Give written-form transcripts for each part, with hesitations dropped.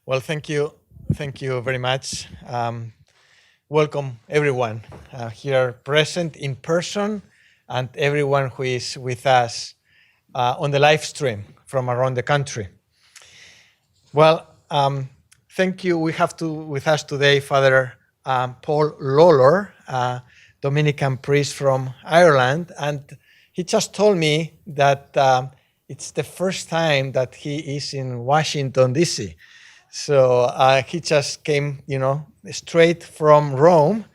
Well, thank you. Thank you very much. Welcome everyone here present in person and everyone who is with us on the live stream from around the country. Well, thank you. We have with us today Father Paul Lawlor, Dominican priest from Ireland, and he just told me that it's the first time that he is in Washington, D.C. So he just came, straight from Rome.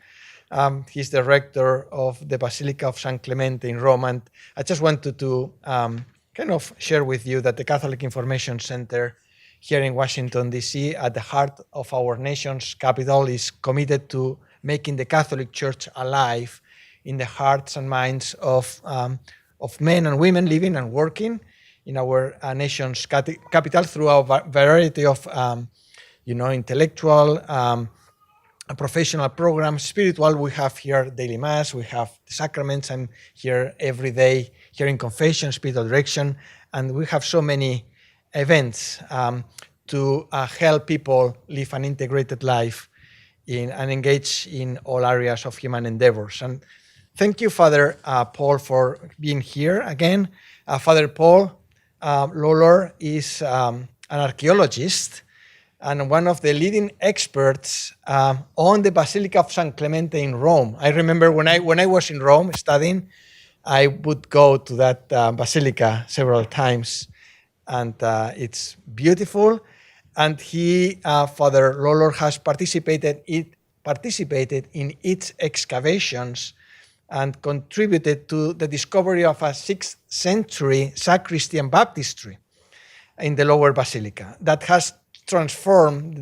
He's the rector of the Basilica of San Clemente in Rome. And I just wanted to kind of share with you that the Catholic Information Center here in Washington, D.C., at the heart of our nation's capital, is committed to making the Catholic Church alive in the hearts and minds of men and women living and working in our nation's capital through a variety of, intellectual, professional programs, spiritual. We have here daily mass, we have the sacraments. I'm here every day, here in confession, spiritual direction, and we have so many events to help people live an integrated life and engage in all areas of human endeavors. And thank you, Father Paul, for being here again. Father Paul Lawlor is an archaeologist and one of the leading experts on the Basilica of San Clemente in Rome. I remember when I was in Rome studying, I would go to that basilica several times, and it's beautiful. And he, Father Lawlor, has participated in its excavations and contributed to the discovery of a 6th century sacristy and baptistry in the lower basilica that has transformed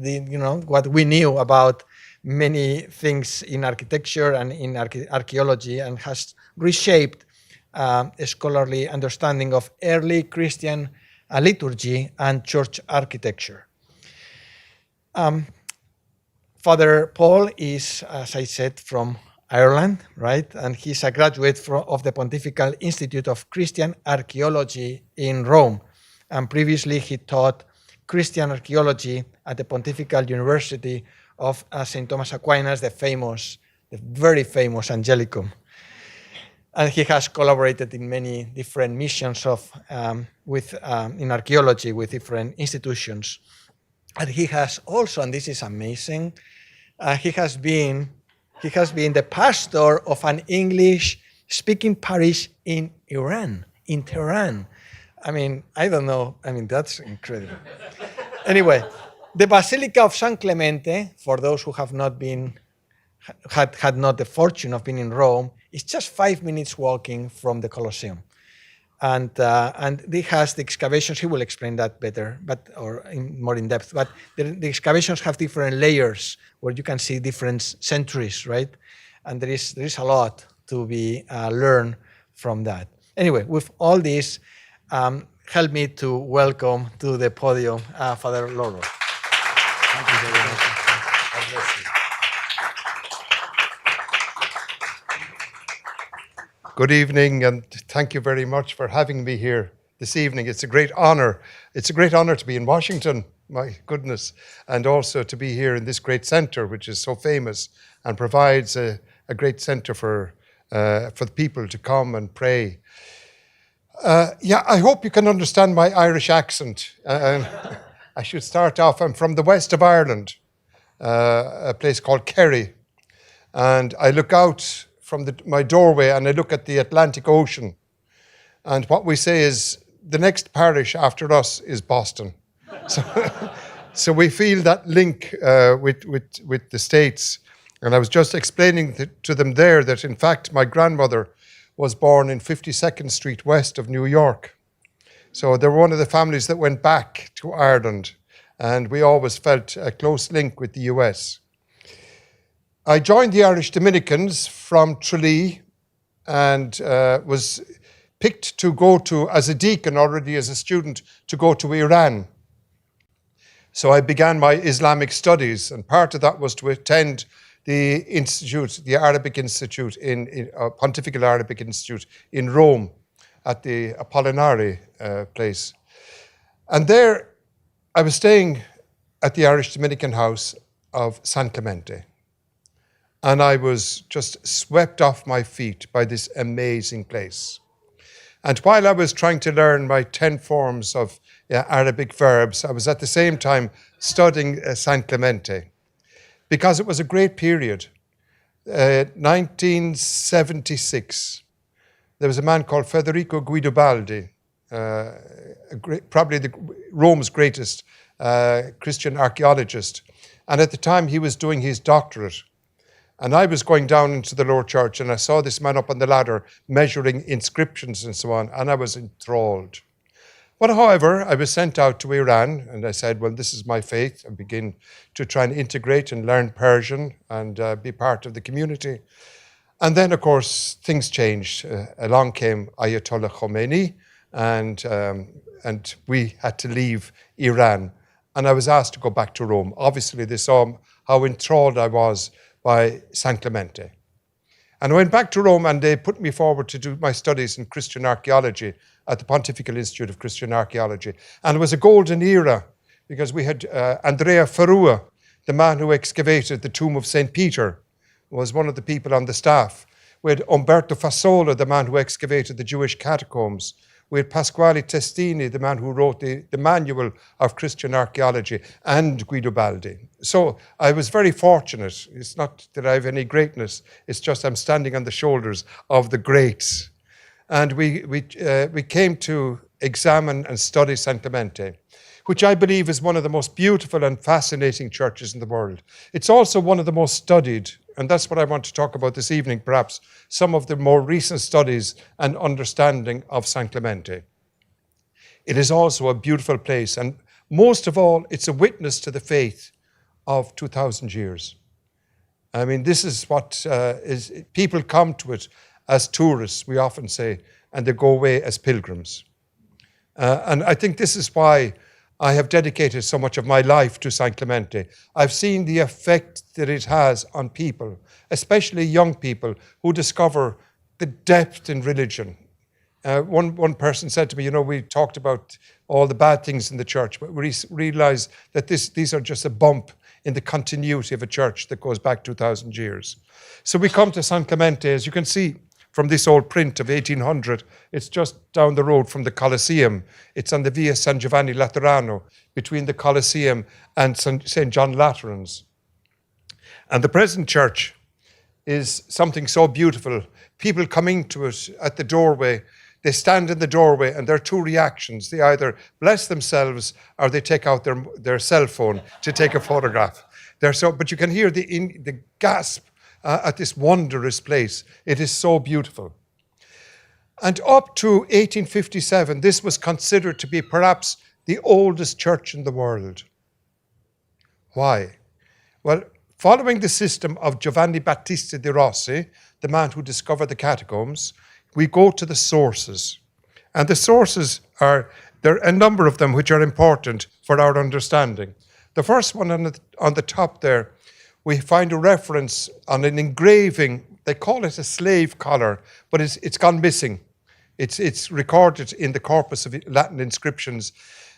what we knew about many things in architecture and in archaeology, and has reshaped a scholarly understanding of early Christian liturgy and church architecture. Father Paul is, as I said, from Ireland, right? And he's a graduate of the Pontifical Institute of Christian Archaeology in Rome. And previously he taught Christian archaeology at the Pontifical University of St. Thomas Aquinas, the very famous Angelicum. And he has collaborated in many different missions in archaeology with different institutions. And he has also, and this is amazing, he has been the pastor of an English-speaking parish in Iran, in Tehran. I don't know. That's incredible. Anyway, the Basilica of San Clemente, for those who have not had not the fortune of being in Rome, is just 5 minutes walking from the Colosseum. And he has the excavations. He will explain that better, more in depth. But the excavations have different layers where you can see different centuries, right? And there is a lot to be learned from that. Anyway, with all this, help me to welcome to the podium Father Lawlor. Thank you very much. God bless you. Good evening, and thank you very much for having me here this evening. It's a great honor. It's a great honor to be in Washington, my goodness, and also to be here in this great center, which is so famous and provides a great center for the people to come and pray. I hope you can understand my Irish accent. I should start off. I'm from the west of Ireland, a place called Kerry, and I look out from my doorway and I look at the Atlantic Ocean, and what we say is the next parish after us is Boston. So we feel that link with the States. And I was just explaining to them there that in fact my grandmother was born in 52nd Street west of New York. So they were one of the families that went back to Ireland, and we always felt a close link with the US. I joined the Irish Dominicans from Tralee and was picked to go to, as a deacon already as a student, to go to Iran. So I began my Islamic studies, and part of that was to attend the institute, the Arabic Institute, Pontifical Arabic Institute in Rome at the Apollinari place. And there I was staying at the Irish Dominican house of San Clemente. And I was just swept off my feet by this amazing place. And while I was trying to learn my 10 forms of Arabic verbs, I was at the same time studying San Clemente, because it was a great period. 1976, there was a man called Federico Guidobaldi, probably Rome's greatest Christian archaeologist. And at the time he was doing his doctorate. And I was going down into the lower church and I saw this man up on the ladder measuring inscriptions and so on, and I was enthralled. But however, I was sent out to Iran and I said, well, this is my faith, and begin to try and integrate and learn Persian and be part of the community. And then, of course, things changed. Along came Ayatollah Khomeini, and we had to leave Iran. And I was asked to go back to Rome. Obviously, they saw how enthralled I was by San Clemente. And I went back to Rome and they put me forward to do my studies in Christian archaeology at the Pontifical Institute of Christian Archaeology. And it was a golden era because we had Andrea Ferrua, the man who excavated the tomb of St. Peter, was one of the people on the staff. We had Umberto Fassola, the man who excavated the Jewish catacombs. We had Pasquale Testini, the man who wrote the Manual of Christian Archaeology, and Guidobaldi. So I was very fortunate. It's not that I have any greatness. It's just I'm standing on the shoulders of the greats. And we came to examine and study San Clemente, which I believe is one of the most beautiful and fascinating churches in the world. It's also one of the most studied, and that's what I want to talk about this evening, perhaps some of the more recent studies and understanding of San Clemente. It is also a beautiful place, and most of all, it's a witness to the faith of 2,000 years. I mean, this is what people come to it as tourists, we often say, and they go away as pilgrims. And I think this is why I have dedicated so much of my life to San Clemente. I've seen the effect that it has on people, especially young people who discover the depth in religion. One person said to me, we talked about all the bad things in the church, but we realize that these are just a bump in the continuity of a church that goes back 2,000 years. So we come to San Clemente, as you can see, from this old print of 1800. It's just down the road from the Colosseum. It's on the Via San Giovanni Laterano, between the Colosseum and St. John Lateran's. And the present church is something so beautiful. People coming to it at the doorway, they stand in the doorway and there are two reactions. They either bless themselves or they take out their cell phone to take a photograph. But you can hear the gasp at this wondrous place. It is so beautiful. And up to 1857, this was considered to be perhaps the oldest church in the world. Why? Well, following the system of Giovanni Battista di Rossi, the man who discovered the catacombs, we go to the sources. And the sources there are a number of them which are important for our understanding. The first one on the top there, we find a reference on an engraving. They call it a slave collar, but it's gone missing. It's recorded in the corpus of Latin inscriptions.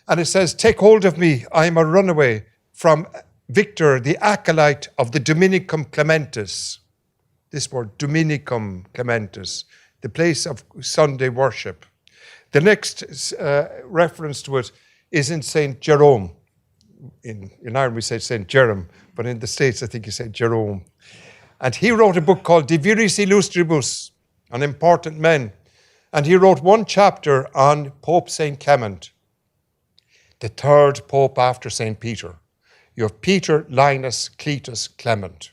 And it says, "Take hold of me, I am a runaway from Victor, the acolyte of the Dominicum Clementis." This word, Dominicum Clementis, the place of Sunday worship. The next reference to it is in St. Jerome. In Ireland we say St. Jerome, but in the States I think you say Jerome. And he wrote a book called De Viris Illustribus, on important men. And he wrote one chapter on Pope St. Clement, the third pope after St. Peter. You have Peter, Linus, Cletus, Clement.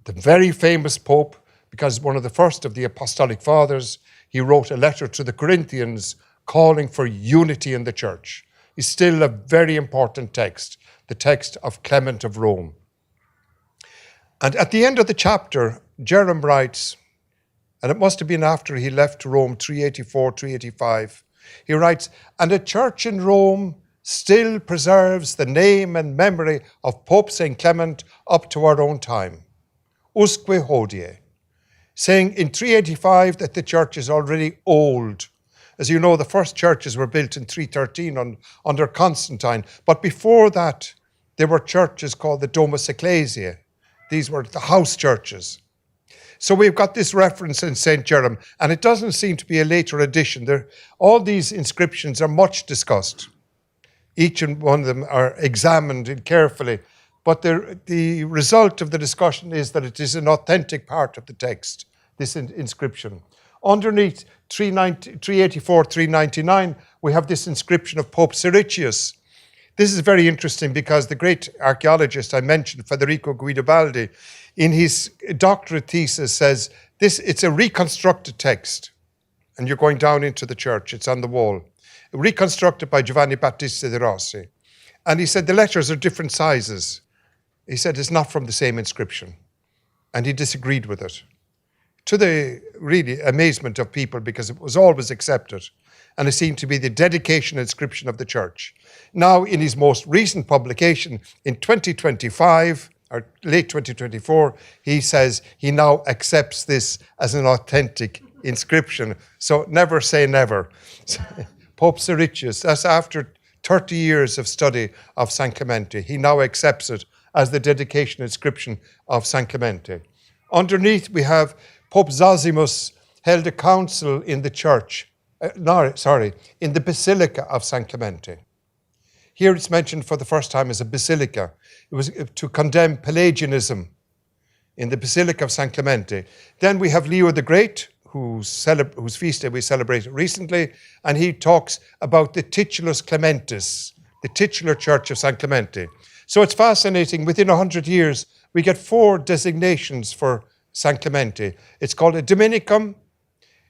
The very famous pope, because one of the first of the apostolic fathers, he wrote a letter to the Corinthians calling for unity in the church. Is still a very important text, the text of Clement of Rome. And at the end of the chapter, Jerome writes, and it must have been after he left Rome, 384, 385, he writes, "And a church in Rome still preserves the name and memory of Pope St. Clement up to our own time, usque hodie," saying in 385 that the church is already old. As you know, the first churches were built in 313 under Constantine. But before that, there were churches called the Domus Ecclesiae. These were the house churches. So we've got this reference in St. Jerome, and it doesn't seem to be a later addition. All these inscriptions are much discussed. Each and one of them are examined carefully, but the result of the discussion is that it is an authentic part of the text, this inscription. Underneath 384, 399, we have this inscription of Pope Siricius. This is very interesting because the great archaeologist I mentioned, Federico Guidobaldi, in his doctorate thesis says, it's a reconstructed text. And you're going down into the church, it's on the wall. Reconstructed by Giovanni Battista de Rossi. And he said the letters are different sizes. He said it's not from the same inscription. And he disagreed with it. To the really amazement of people, because it was always accepted. And it seemed to be the dedication inscription of the church. Now, in his most recent publication in 2025, or late 2024, he says he now accepts this as an authentic inscription. So never say never. Pope Siricius, that's after 30 years of study of San Clemente. He now accepts it as the dedication inscription of San Clemente. Underneath, we have Pope Zosimus held a council in the church, in the Basilica of San Clemente. Here it's mentioned for the first time as a basilica. It was to condemn Pelagianism in the Basilica of San Clemente. Then we have Leo the Great, whose feast day we celebrated recently, and he talks about the Titulus Clementis, the titular church of San Clemente. So it's fascinating. Within 100 years, we get 4 designations for San Clemente. It's called a Dominicum,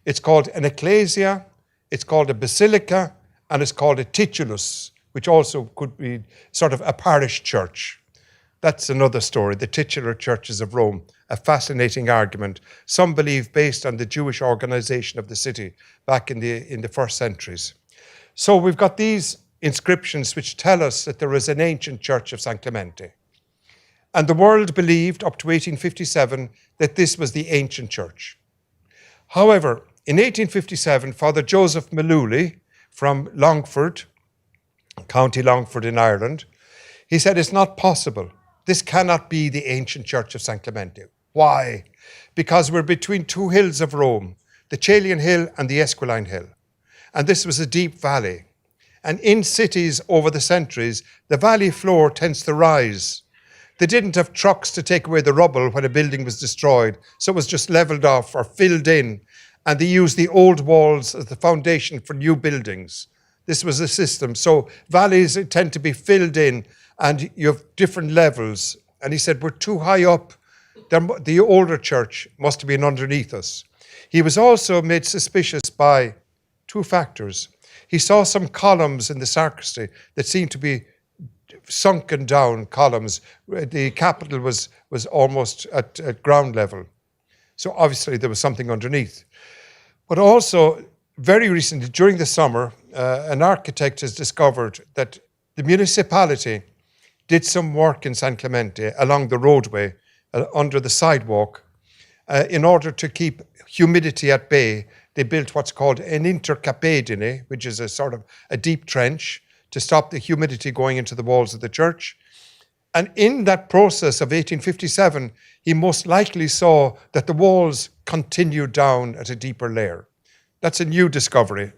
it's called an Ecclesia, it's called a Basilica, and it's called a Titulus, which also could be sort of a parish church. That's another story, the titular churches of Rome, a fascinating argument. Some believe based on the Jewish organization of the city back in the first centuries. So we've got these inscriptions which tell us that there is an ancient church of San Clemente. And the world believed up to 1857 that this was the ancient church. However, in 1857, Father Joseph Maluli from Longford, County Longford in Ireland, he said it's not possible. This cannot be the ancient church of San Clemente. Why? Because we're between 2 hills of Rome, the Caelian Hill and the Esquiline Hill. And this was a deep valley. And in cities over the centuries, the valley floor tends to rise. They didn't have trucks to take away the rubble when a building was destroyed, so it was just leveled off or filled in. And they used the old walls as the foundation for new buildings. This was a system. So valleys tend to be filled in, and you have different levels. And he said, we're too high up. The older church must have been underneath us. He was also made suspicious by 2 factors. He saw some columns in the sacristy that seemed to be sunken down columns. The capital was almost at ground level. So obviously there was something underneath. But also, very recently, during the summer, an architect has discovered that the municipality did some work in San Clemente along the roadway, under the sidewalk, in order to keep humidity at bay. They built what's called an intercapedine, which is a sort of a deep trench to stop the humidity going into the walls of the church. And in that process of 1857, he most likely saw that the walls continued down at a deeper layer. That's a new discovery.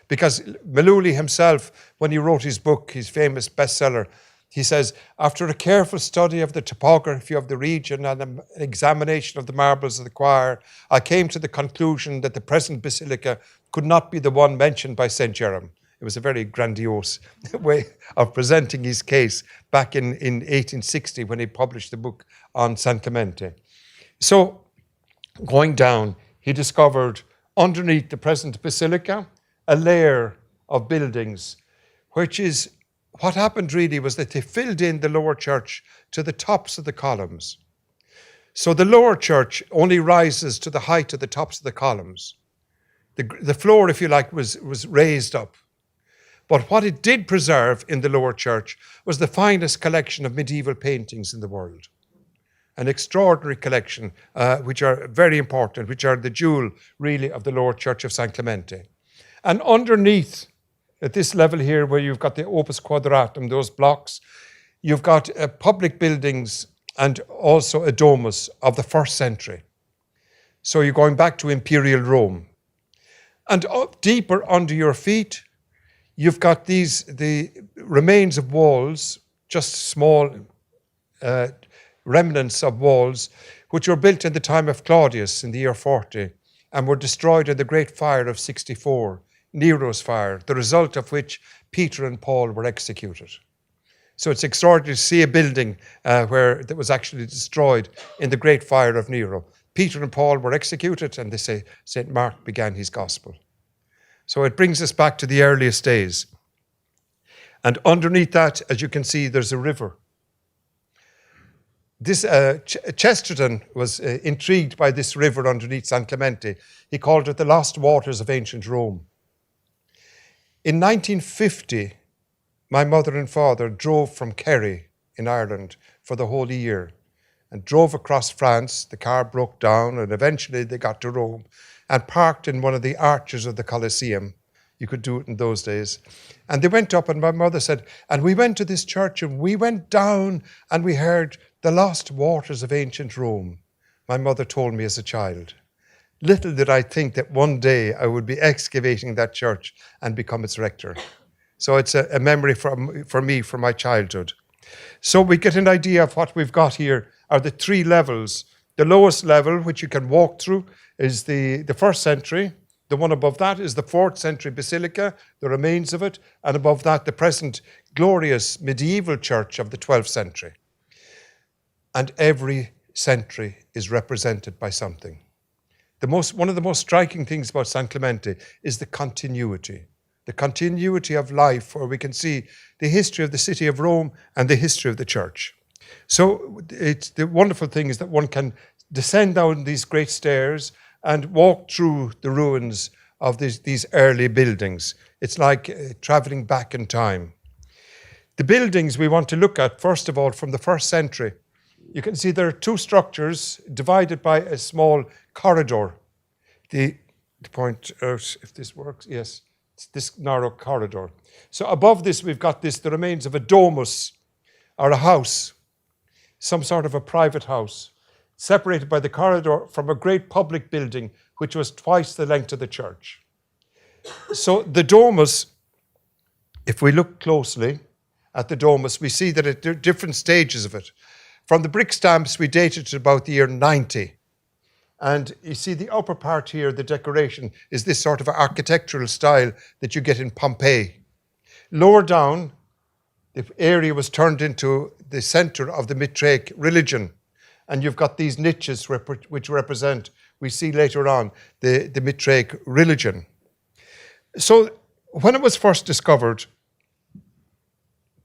Because Maluli himself, when he wrote his book, his famous bestseller, he says, after a careful study of the topography of the region and an examination of the marbles of the choir, I came to the conclusion that the present basilica could not be the one mentioned by St. Jerome. It was a very grandiose way of presenting his case back in 1860 when he published the book on San Clemente. So going down, he discovered underneath the present basilica a layer of buildings, which is what happened really was that they filled in the lower church to the tops of the columns. So the lower church only rises to the height of the tops of the columns. The floor, if you like, was raised up. But what it did preserve in the lower church was the finest collection of medieval paintings in the world. An extraordinary collection, which are very important, which are the jewel, really, of the lower church of San Clemente. And underneath, at this level here, where you've got the opus quadratum, those blocks, You've got public buildings and also a domus of the 1st century. So you're going back to imperial Rome. And up deeper under your feet, you've got the remains of walls, just small remnants of walls, which were built in the time of Claudius in the year 40 and were destroyed in the Great Fire of 64, Nero's fire, the result of which Peter and Paul were executed. So it's extraordinary to see a building where that was actually destroyed in the Great Fire of Nero. Peter and Paul were executed, and they say St. Mark began his gospel. So it brings us back to the earliest days. And underneath that, as you can see, there's a river. This Chesterton was intrigued by this river underneath San Clemente. He called it the lost waters of ancient Rome. In 1950, my mother and father drove from Kerry in Ireland for the whole year and drove across France. The car broke down and eventually they got to Rome and parked in one of the arches of the Colosseum. You could do it in those days. And they went up and my mother said, and we went to this church and we went down and we heard the lost waters of ancient Rome. My mother told me as a child. Little did I think that one day I would be excavating that church and become its rector. So it's a memory for me from my childhood. So we get an idea of what we've got here are the 3 levels. The lowest level, which you can walk through, is the 1st century. The one above that is the 4th century basilica, the remains of it, and above that the present glorious medieval church of the 12th century. And every century is represented by something. One of the most striking things about San Clemente is the continuity of life, where we can see the history of the city of Rome and the history of the church. So it's the wonderful thing is that one can descend down these great stairs and walk through the ruins of these early buildings. It's like traveling back in time. The buildings we want to look at, first of all, from the 1st century. You can see there are 2 structures divided by a small corridor. To point out if this works, yes, it's this narrow corridor. So above this, we've got the remains of a domus, or a house, some sort of a private house, separated by the corridor from a great public building, which was twice the length of the church. So the domus, if we look closely at the domus, we see that there are different stages of it. From the brick stamps, we date it to about the year 90. And you see the upper part here, the decoration, is this sort of architectural style that you get in Pompeii. Lower down, the area was turned into the center of the Mitraic religion. And you've got these niches which represent, we see later on, the Mitraic religion. So when it was first discovered,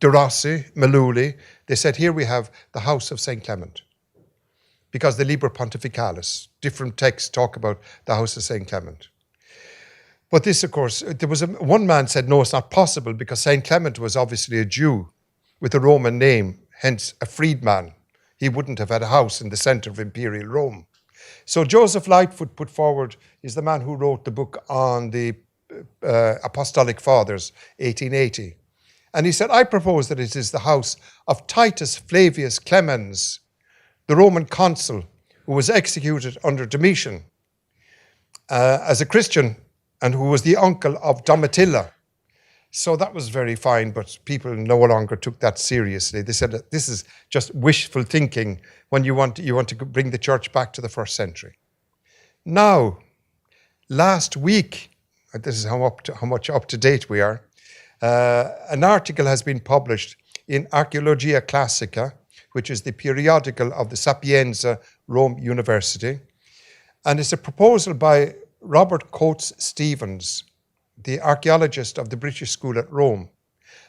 De Rossi, Meluli, they said, here we have the house of St. Clement. Because the Liber Pontificalis, different texts talk about the house of St. Clement. But this, of course, one man said, no, it's not possible, because St. Clement was obviously a Jew with a Roman name, hence a freedman. He wouldn't have had a house in the center of imperial Rome. So Joseph Lightfoot put forward, is the man who wrote the book on the Apostolic Fathers, 1880. And he said, I propose that it is the house of Titus Flavius Clemens, the Roman consul who was executed under Domitian as a Christian and who was the uncle of Domitilla. So that was very fine, but people no longer took that seriously. They said that this is just wishful thinking when you want to bring the church back to the 1st century. Now, last week, this is how much up to date we are, an article has been published in Archaeologia Classica, which is the periodical of the Sapienza Rome University. And it's a proposal by Robert Coates Stevens, the archaeologist of the British School at Rome.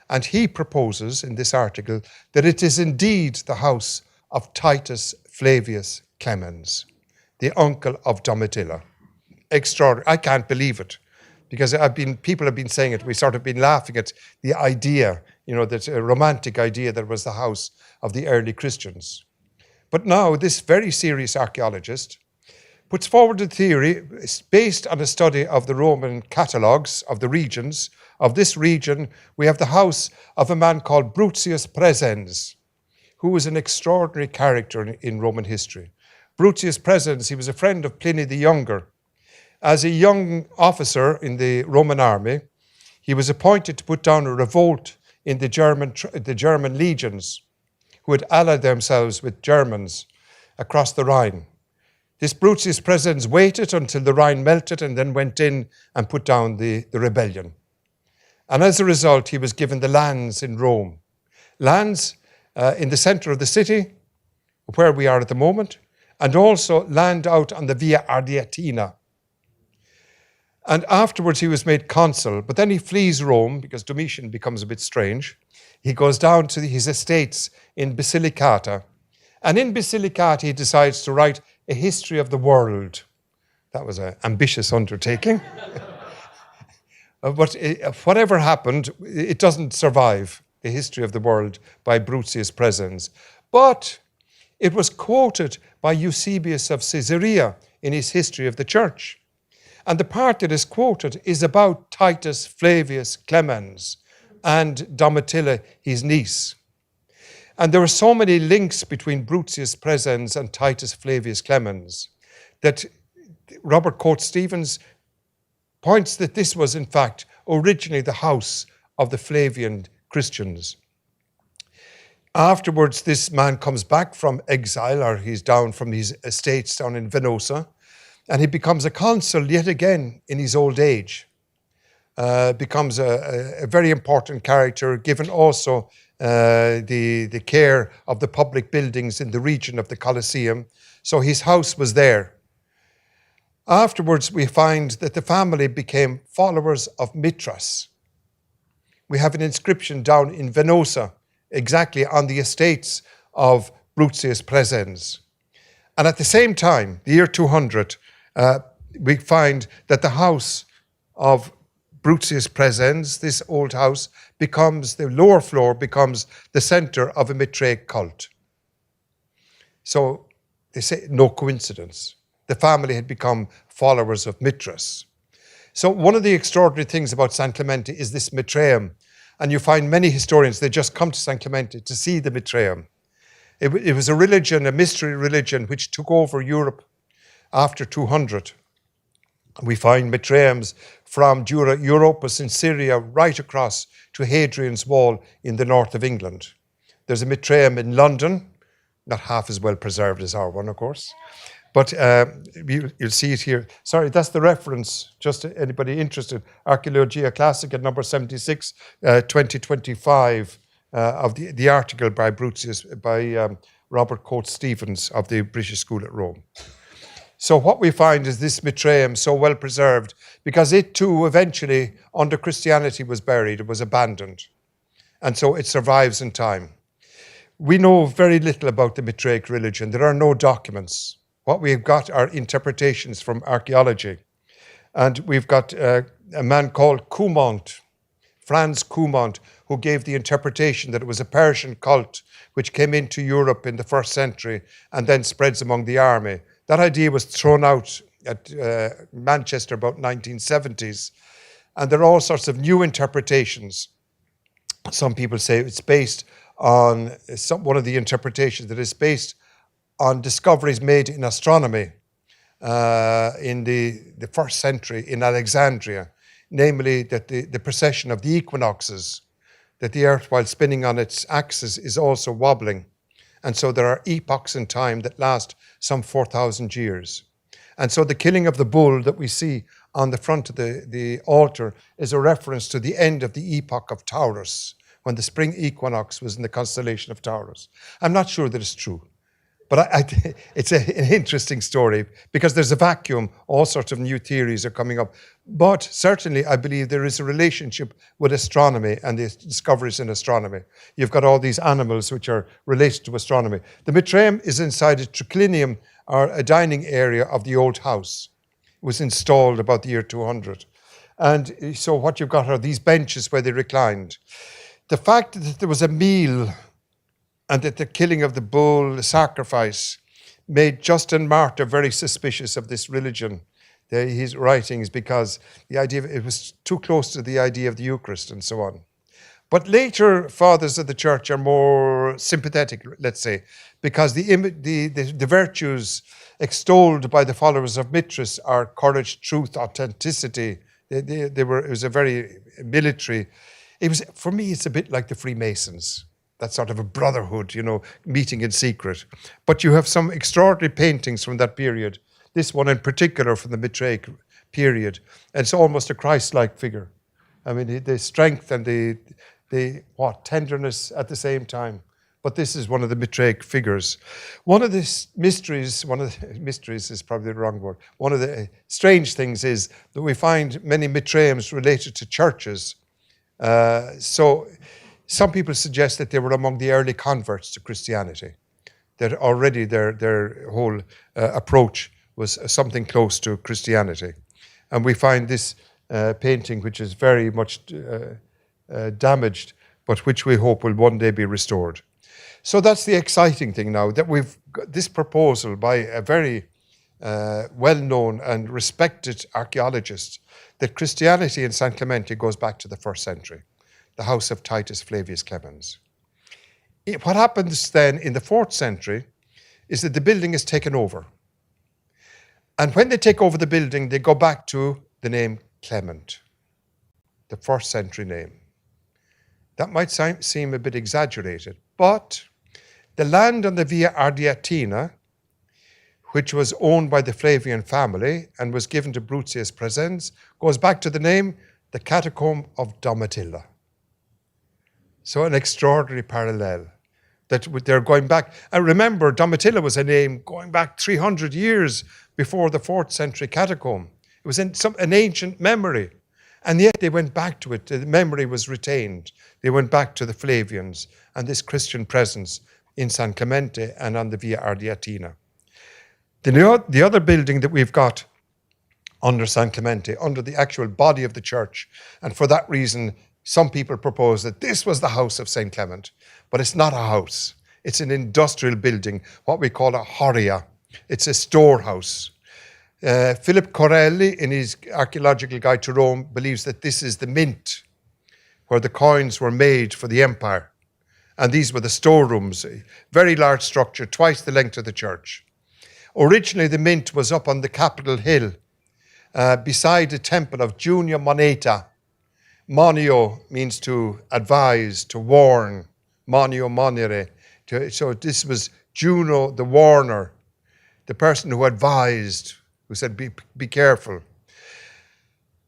And he proposes in this article that it is indeed the house of Titus Flavius Clemens, the uncle of Domitilla. Extraordinary. I can't believe it, because people have been saying it. We sort of been laughing at the idea, that's a romantic idea that it was the house of the early Christians. But now this very serious archaeologist puts forward a theory based on a study of the Roman catalogues of the regions. Of this region, we have the house of a man called Brutius Presens. who was an extraordinary character in Roman history. Bruttius Praesens, he was a friend of Pliny the Younger. As a young officer in the Roman army, he was appointed to put down a revolt in the German legions who had allied themselves with Germans across the Rhine. This Bruttius Praesens waited until the Rhine melted and then went in and put down the rebellion. And as a result, he was given the lands in Rome. Lands in the center of the city, where we are at the moment, and also land out on the Via Ardeatina. And afterwards he was made consul, but then he flees Rome because Domitian becomes a bit strange. He goes down to his estates in Basilicata. And in Basilicata he decides to write a history of the world. That was an ambitious undertaking. But whatever happened, it doesn't survive, the history of the world by Bruttius Praesens. But it was quoted by Eusebius of Caesarea in his history of the church. And the part that is quoted is about Titus Flavius Clemens and Domitilla, his niece. And there are so many links between Bruttius Praesens and Titus Flavius Clemens that Robert Coates-Stephens points that this was, in fact, originally the house of the Flavian Christians. Afterwards, this man comes back from exile, or he's down from his estates down in Venosa, and he becomes a consul yet again in his old age. Becomes a very important character, given also the care of the public buildings in the region of the Colosseum. So his house was there. Afterwards, we find that the family became followers of Mithras. We have an inscription down in Venosa, exactly on the estates of Bruttius Praesens. And at the same time, the year 200, we find that the house of Bruttius Praesens, this old house, becomes, the lower floor becomes the center of a Mithraic cult. So they say no coincidence. The family had become followers of Mithras. So one of the extraordinary things about San Clemente is this Mitraeum. And you find many historians, they just come to San Clemente to see the Mitraeum. It was a religion, a mystery religion, which took over Europe after 200. We find Mitraeums from Europus in Syria right across to Hadrian's Wall in the north of England. There's a Mitraeum in London, not half as well preserved as our one, of course. But you'll see it here. Sorry, that's the reference, just to anybody interested. Archaeologia Classica number 76, 2025, of the article by Robert Coates-Stephens of the British School at Rome. So what we find is this Mitraeum so well preserved because it too eventually under Christianity was buried, it was abandoned. And so it survives in time. We know very little about the Mithraic religion. There are no documents. What we've got are interpretations from archaeology. And we've got a man called Cumont, Franz Cumont, who gave the interpretation that it was a Persian cult which came into Europe in the 1st century and then spreads among the army. That idea was thrown out at Manchester about 1970s. And there are all sorts of new interpretations. Some people say it's based on one of the interpretations that is based on discoveries made in astronomy in the 1st century in Alexandria, namely that the precession of the equinoxes, that the Earth, while spinning on its axis, is also wobbling. And so there are epochs in time that last some 4,000 years. And so the killing of the bull that we see on the front of the altar is a reference to the end of the epoch of Taurus, when the spring equinox was in the constellation of Taurus. I'm not sure that it's true. But it's an interesting story because there's a vacuum. All sorts of new theories are coming up. But certainly, I believe there is a relationship with astronomy and the discoveries in astronomy. You've got all these animals which are related to astronomy. The Mitraeum is inside a triclinium, or a dining area of the old house. It was installed about the year 200. And so what you've got are these benches where they reclined. The fact that there was a meal and that the killing of the bull, the sacrifice, made Justin Martyr very suspicious of this religion, his writings, because the idea of it was too close to the idea of the Eucharist and so on. But later fathers of the church are more sympathetic, let's say, because the virtues extolled by the followers of Mithras are courage, truth, authenticity. It was a very military. For me, it's a bit like the Freemasons. That sort of a brotherhood, meeting in secret. But you have some extraordinary paintings from that period. This one in particular from the Mithraic period. And it's almost a Christ-like figure. I mean, the strength and the tenderness at the same time. But this is one of the Mithraic figures. One of the mysteries is probably the wrong word. One of the strange things is that we find many Mithraeums related to churches. So some people suggest that they were among the early converts to Christianity, that already their whole approach was something close to Christianity. And we find this painting, which is very much damaged, but which we hope will one day be restored. So that's the exciting thing now, that we've got this proposal by a very well-known and respected archaeologist, that Christianity in San Clemente goes back to the 1st century, the house of Titus Flavius Clemens. What happens then in the 4th century is that the building is taken over. And when they take over the building, they go back to the name Clement, the 1st century name. That might seem a bit exaggerated, but the land on the Via Ardiatina, which was owned by the Flavian family and was given to Brutius Praesens, goes back to the name, the Catacomb of Domitilla. So an extraordinary parallel that they're going back. And remember, Domitilla was a name going back 300 years before the 4th century catacomb. It was an ancient memory. And yet they went back to it. The memory was retained. They went back to the Flavians and this Christian presence in San Clemente and on the Via Ardiatina. The other building that we've got under San Clemente, under the actual body of the church, and for that reason, some people propose that this was the house of St. Clement, but it's not a house. It's an industrial building, what we call a horia. It's a storehouse. Philip Corelli, in his archaeological guide to Rome, believes that this is the mint where the coins were made for the empire. And these were the storerooms, a very large structure, twice the length of the church. Originally, the mint was up on the Capitol Hill, beside the temple of Junia Moneta. Monio means to advise, to warn. Monio monere. So this was Juno the warner, the person who advised, who said, be careful.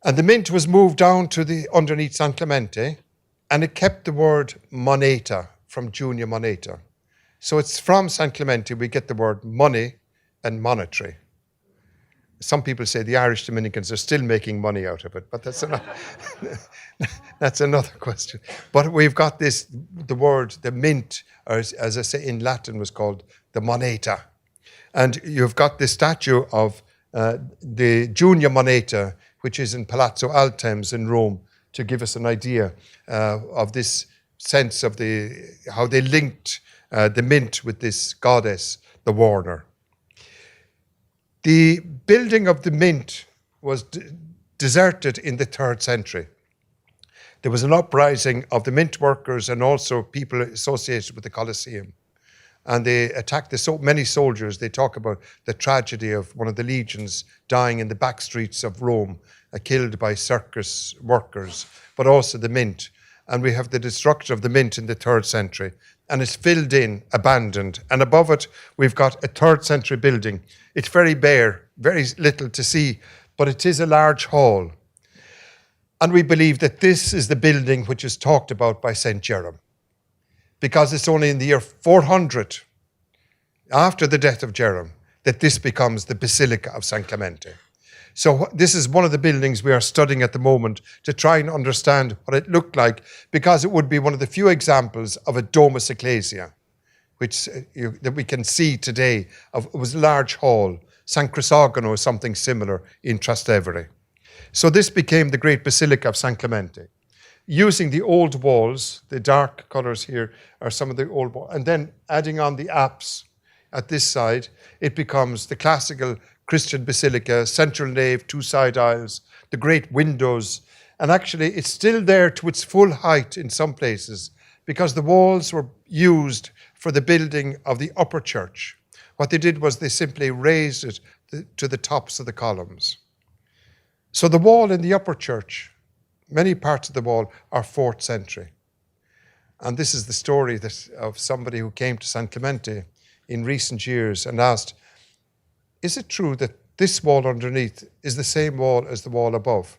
And the mint was moved down to underneath San Clemente, and it kept the word moneta from Junia Moneta. So it's from San Clemente we get the word money and monetary. Some people say the Irish Dominicans are still making money out of it, but that's another question. But we've got the word, the mint, or as I say in Latin, was called the moneta. And you've got the statue of the Junia Moneta, which is in Palazzo Altemps in Rome, to give us an idea of this sense of how they linked the mint with this goddess, the warner. The building of the mint was deserted in the 3rd century. There was an uprising of the mint workers and also people associated with the Colosseum. And they attacked many soldiers. They talk about the tragedy of one of the legions dying in the back streets of Rome, killed by circus workers, but also the mint. And we have the destruction of the mint in the 3rd century. And it's filled in, abandoned. And above it, we've got a 3rd century building. It's very bare, very little to see, but it is a large hall. And we believe that this is the building which is talked about by St. Jerome, because it's only in the year 400, after the death of Jerome, that this becomes the Basilica of San Clemente. So this is one of the buildings we are studying at the moment to try and understand what it looked like, because it would be one of the few examples of a domus ecclesia, which that we can see today. It was a large hall. San Crisogano is something similar in Trastevere. So this became the great Basilica of San Clemente. Using the old walls, the dark colours here are some of the old walls, and then adding on the apse at this side, it becomes the classical Christian basilica, central nave, 2 side aisles, the great windows, And actually, it's still there to its full height in some places because the walls were used for the building of the upper church. What they did was they simply raised it to the tops of the columns. So the wall in the upper church, many parts of the wall are 4th century. And this is the story of somebody who came to San Clemente in recent years and asked, is it true that this wall underneath is the same wall as the wall above?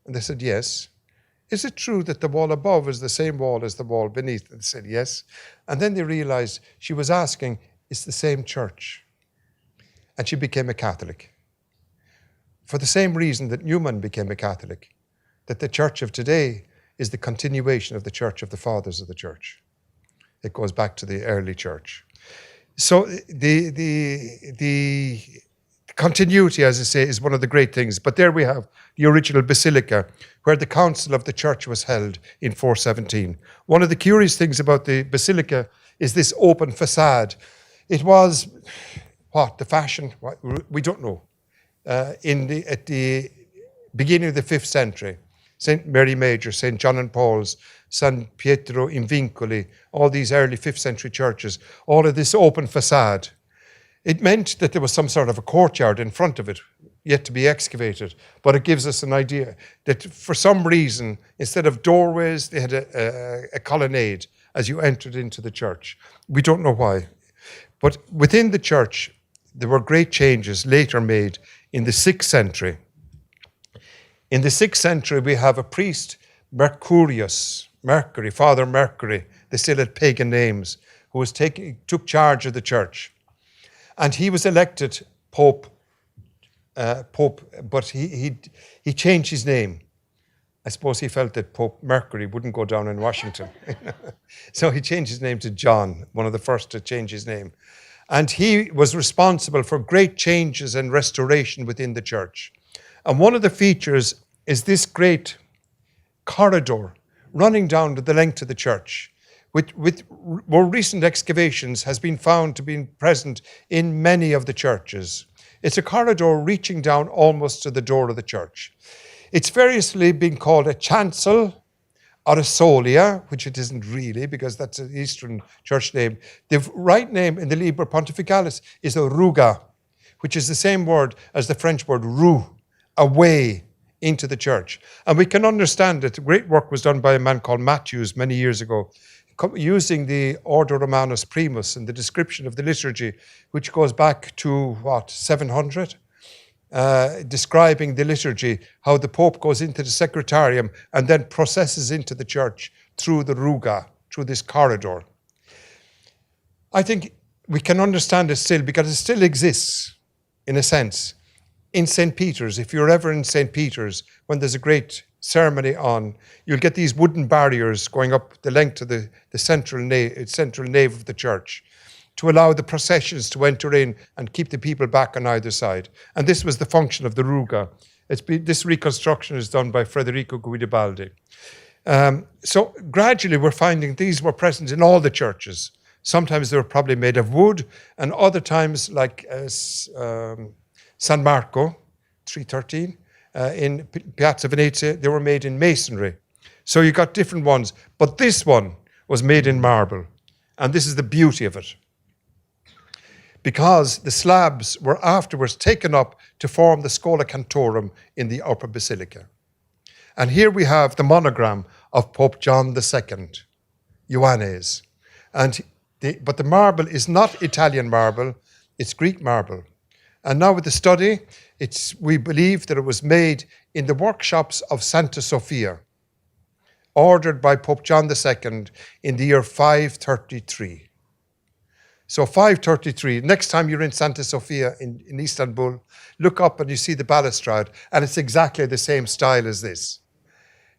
And they said, yes. Is it true that the wall above is the same wall as the wall beneath? And they said, yes. And then they realized she was asking, it's the same church. And she became a Catholic. For the same reason that Newman became a Catholic, that the church of today is the continuation of the church of the fathers of the church. It goes back to the early church. So the continuity, as I say, is one of the great things. But there we have the original basilica, where the council of the church was held in 417. One of the curious things about the basilica is this open facade. It was, the fashion? We don't know. At the beginning of the 5th century, St. Mary Major, St. John and Paul's, San Pietro in Vincoli, all these early 5th century churches, all of this open facade. It meant that there was some sort of a courtyard in front of it, yet to be excavated. But it gives us an idea that for some reason, instead of doorways, they had a colonnade as you entered into the church. We don't know why. But within the church, there were great changes later made in the 6th century. In the 6th century, we have a priest, Mercury, Father Mercury, they still had pagan names, who took charge of the church. And he was elected Pope, but he changed his name. I suppose he felt that Pope Mercury wouldn't go down in Washington. So he changed his name to John, one of the first to change his name. And he was responsible for great changes and restoration within the church. And one of the features is this great corridor running down to the length of the church, which with more recent excavations has been found to be present in many of the churches. It's a corridor reaching down almost to the door of the church. It's variously been called a chancel or a solia, which it isn't really because that's an Eastern church name. The right name in the Liber Pontificalis is a ruga, which is the same word as the French word roue, a way into the church. And we can understand that great work was done by a man called Matthews many years ago, using the Ordo Romanus Primus and the description of the liturgy, which goes back to, 700? Describing the liturgy, how the Pope goes into the secretarium and then processes into the church through the ruga, through this corridor. I think we can understand it still because it still exists, in a sense. In St. Peter's, if you're ever in St. Peter's, when there's a great ceremony on, you'll get these wooden barriers going up the length of the central nave of the church to allow the processions to enter in and keep the people back on either side. And this was the function of the ruga. This reconstruction is done by Federico Guidobaldi. So gradually we're finding these were present in all the churches. Sometimes they were probably made of wood, and other times, like San Marco, 313, in Piazza Venezia, they were made in masonry. So you got different ones, but this one was made in marble, and this is the beauty of it. Because the slabs were afterwards taken up to form the Schola Cantorum in the upper basilica. And here we have the monogram of Pope John II, Ioannes. But the marble is not Italian marble, it's Greek marble. And now with the study, we believe that it was made in the workshops of Santa Sofia, ordered by Pope John II in the year 533. So 533, next time you're in Santa Sofia in Istanbul, look up and you see the balustrade, and it's exactly the same style as this.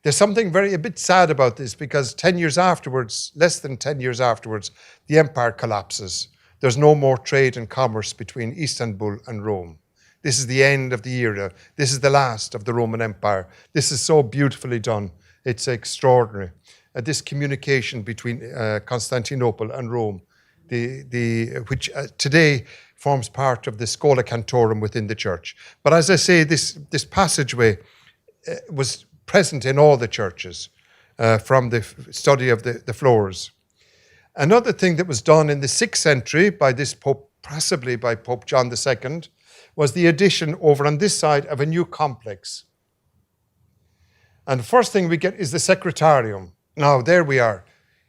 There's something a bit sad about this because 10 years afterwards, less than 10 years afterwards, the empire collapses. There's no more trade and commerce between Istanbul and Rome. This is the end of the era. This is the last of the Roman Empire. This is so beautifully done. It's extraordinary. This communication between Constantinople and Rome, which today forms part of the Schola Cantorum within the church. But as I say, this passageway was present in all the churches from the study of the floors. Another thing that was done in the 6th century by this Pope, possibly by Pope John II, was the addition over on this side of a new complex. And the first thing we get is the Secretarium. Now, there we are.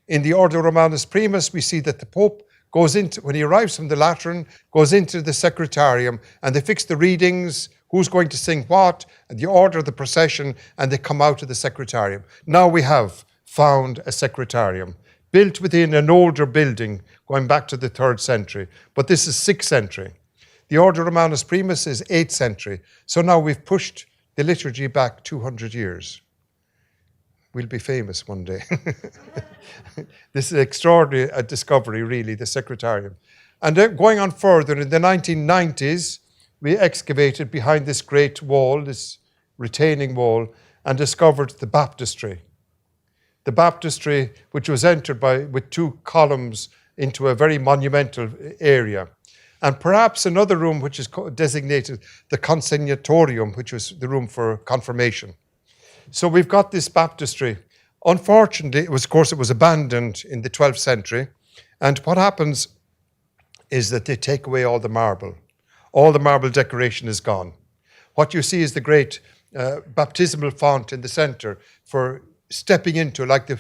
In the Ordo Romanus Primus, we see that the Pope goes into, when he arrives from the Lateran, goes into the Secretarium, and they fix the readings, who's going to sing what, and the order of the procession, and they come out of the Secretarium. Now we have found a Secretarium, built within an older building, going back to the 3rd century. But this is 6th century. The Ordo Romanus Primus is 8th century. So now we've pushed the liturgy back 200 years. We'll be famous one day. This is an extraordinary discovery, really, the Secretarium. And then going on further, in the 1990s, we excavated behind this great wall, this retaining wall, and discovered the baptistry. The baptistry, which was entered with 2 columns into a very monumental area. And perhaps another room which is designated the consignatorium, which was the room for confirmation. So we've got this baptistry. Unfortunately, of course, it was abandoned in the 12th century. And what happens is that they take away all the marble. All the marble decoration is gone. What you see is the great baptismal font in the center for stepping into, like the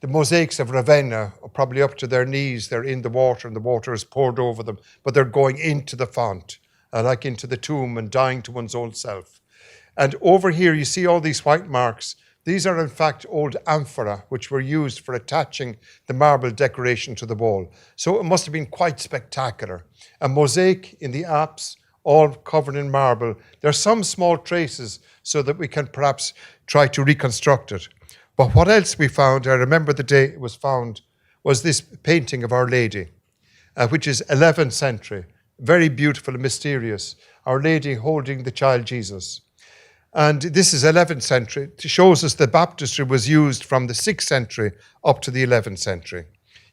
mosaics of Ravenna, probably up to their knees. They're in the water and the water is poured over them, but they're going into the font, like into the tomb and dying to one's own self. And over here, you see all these white marks. These are, in fact, old amphora, which were used for attaching the marble decoration to the wall. So it must have been quite spectacular. A mosaic in the apse, all covered in marble. There are some small traces so that we can perhaps try to reconstruct it. But what else we found, I remember the day it was found, was this painting of Our Lady, which is 11th century. Very beautiful and mysterious. Our Lady holding the child Jesus. And this is 11th century. It shows us the baptistry was used from the 6th century up to the 11th century.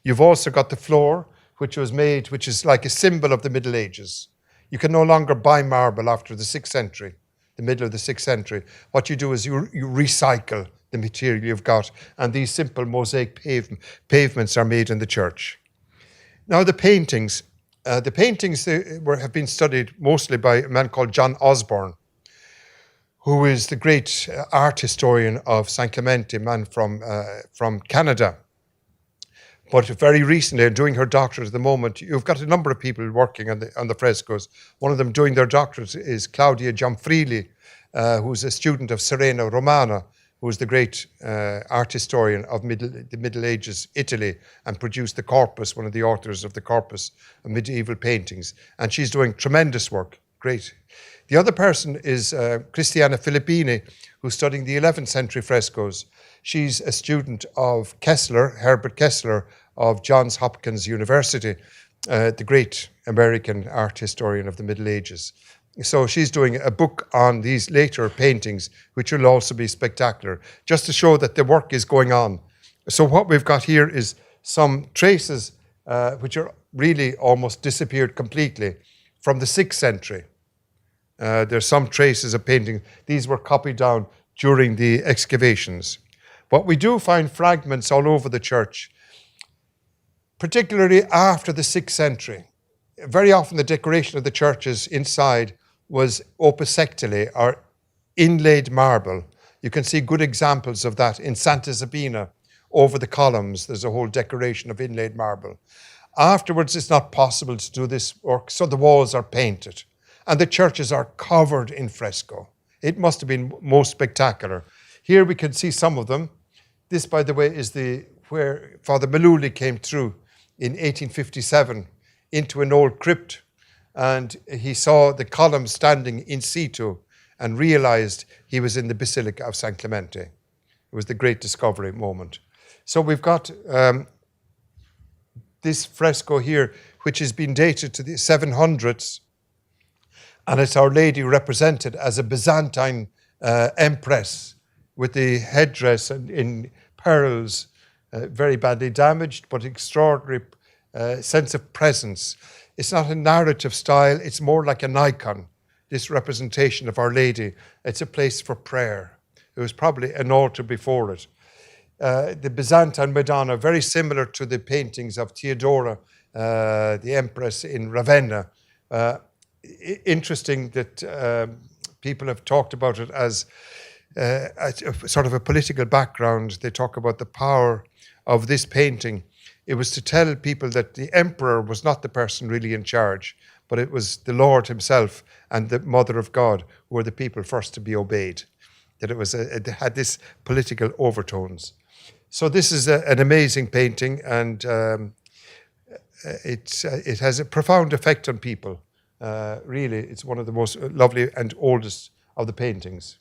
You've also got the floor, which was made, which is like a symbol of the Middle Ages. You can no longer buy marble after the 6th century, the middle of the 6th century. What you do is you recycle the material you've got, and these simple mosaic pavements are made in the church. Now the paintings have been studied mostly by a man called John Osborne, who is the great art historian of San Clemente, man from Canada. But very recently, doing her doctorate at the moment, you've got a number of people working on the frescoes. One of them doing their doctorate is Claudia Gianfrilli, who's a student of Serena Romana, who was the great art historian of the Middle Ages Italy and produced the corpus, one of the authors of the corpus of medieval paintings. And she's doing tremendous work, great. The other person is Cristiana Filippini, who's studying the 11th century frescoes. She's a student of Herbert Kessler of Johns Hopkins University, the great American art historian of the Middle Ages. So she's doing a book on these later paintings, which will also be spectacular, just to show that the work is going on. So what we've got here is some traces which are really almost disappeared completely from the 6th century. There's some traces of painting. These were copied down during the excavations. But we do find fragments all over the church, particularly after the 6th century. Very often the decoration of the churches inside was opus sectile, or inlaid marble. You can see good examples of that in Santa Sabina. Over the columns, there's a whole decoration of inlaid marble. Afterwards, it's not possible to do this work, so the walls are painted. And the churches are covered in fresco. It must have been most spectacular. Here we can see some of them. This, by the way, is where Father Maluli came through in 1857 into an old crypt, and he saw the column standing in situ and realized he was in the Basilica of San Clemente. It was the great discovery moment. So we've got this fresco here, which has been dated to the 700s, and it's Our Lady represented as a Byzantine empress with the headdress in pearls, very badly damaged, but extraordinary sense of presence. It's not a narrative style, it's more like an icon, this representation of Our Lady. It's a place for prayer. It was probably an altar before it. The Byzantine Madonna, very similar to the paintings of Theodora, the Empress in Ravenna. Interesting that people have talked about it as a sort of a political background. They talk about the power of this painting. It was to tell people that the emperor was not the person really in charge, but it was the Lord himself and the Mother of God who were the people first to be obeyed. That it had this political overtones. So this is an amazing painting, and it has a profound effect on people. Really, it's one of the most lovely and oldest of the paintings.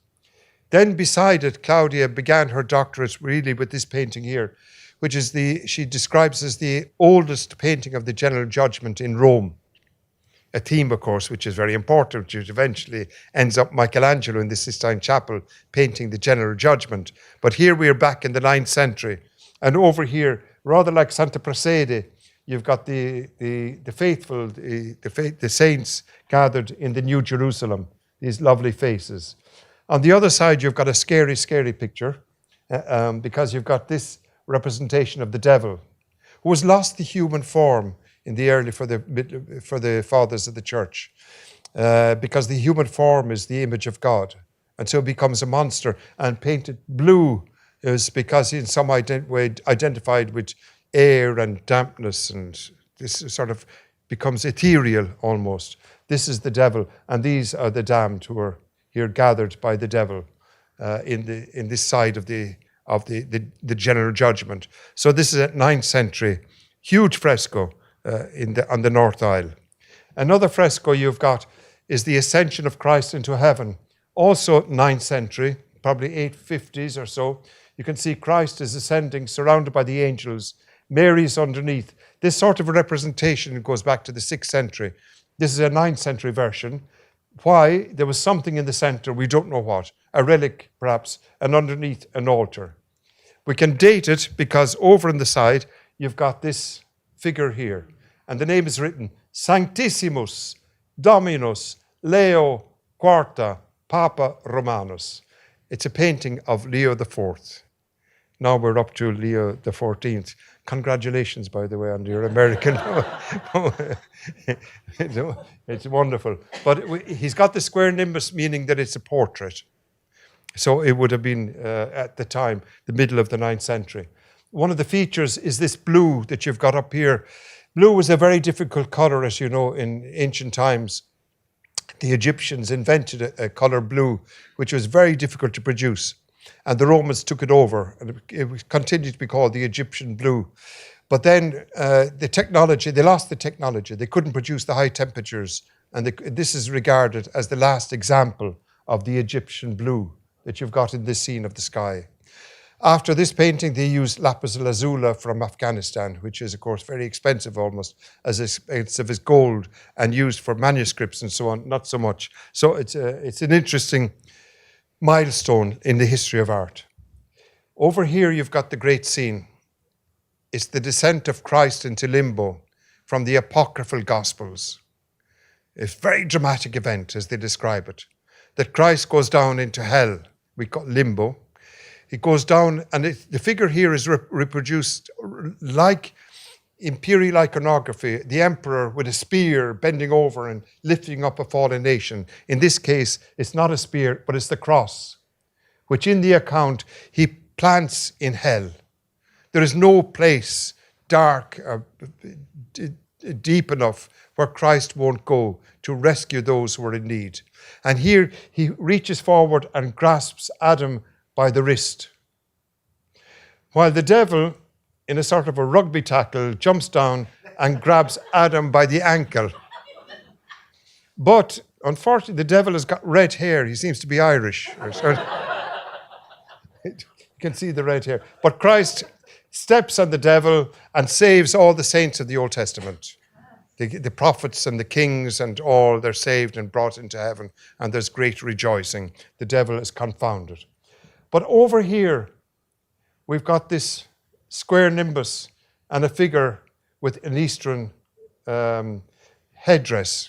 Then beside it, Claudia began her doctorate really with this painting here, which is she describes as the oldest painting of the General Judgment in Rome. A theme, of course, which is very important, which eventually ends up Michelangelo in the Sistine Chapel painting the General Judgment. But here we are back in the 9th century. And over here, rather like Santa Prassede, you've got the faithful, the saints gathered in the New Jerusalem, these lovely faces. On the other side, you've got a scary, scary picture because you've got this representation of the devil who has lost the human form in the early for the fathers of the church, because the human form is the image of God, and so it becomes a monster. And painted blue is because in some way identified with air and dampness, and this sort of becomes ethereal almost. This is the devil, and these are the damned who are here gathered by the devil in this side of the General Judgment. So this is at 9th century, huge fresco. On the north aisle. Another fresco you've got is the Ascension of Christ into heaven, also 9th century, probably 850s or so. You can see Christ is ascending, surrounded by the angels. Mary's underneath. This sort of a representation goes back to the 6th century. This is a 9th century version. Why? There was something in the center, we don't know what, a relic perhaps, and underneath an altar. We can date it because over on the side you've got this figure here, and the name is written Sanctissimus Dominus Leo IV Papa Romanus. It's a painting of Leo IV. Now we're up to Leo XIV. Congratulations, by the way, on your American. It's wonderful. But he's got the square nimbus, meaning that it's a portrait. So it would have been, at the time, the middle of the 9th century. One of the features is this blue that you've got up here. Blue was a very difficult color, as you know, in ancient times. The Egyptians invented a color blue, which was very difficult to produce. And the Romans took it over, and it continued to be called the Egyptian blue. But then they lost the technology. They couldn't produce the high temperatures. And this is regarded as the last example of the Egyptian blue that you've got in this scene of the sky. After this painting, they used lapis lazuli from Afghanistan, which is, of course, very expensive almost, as expensive as gold, and used for manuscripts and so on, not so much. So it's an interesting milestone in the history of art. Over here, you've got the great scene. It's the descent of Christ into limbo from the apocryphal Gospels. It's a very dramatic event, as they describe it, that Christ goes down into hell. We call limbo. He goes down, and the figure here is reproduced like imperial iconography, the emperor with a spear bending over and lifting up a fallen nation. In this case, it's not a spear, but it's the cross, which in the account he plants in hell. There is no place dark or deep enough where Christ won't go to rescue those who are in need. And here he reaches forward and grasps Adam by the wrist, while the devil, in a sort of a rugby tackle, jumps down and grabs Adam by the ankle. But unfortunately, the devil has got red hair. He seems to be Irish. You can see the red hair. But Christ steps on the devil and saves all the saints of the Old Testament. The prophets and the kings and all, they're saved and brought into heaven, and there's great rejoicing. The devil is confounded. But over here, we've got this square nimbus and a figure with an Eastern headdress.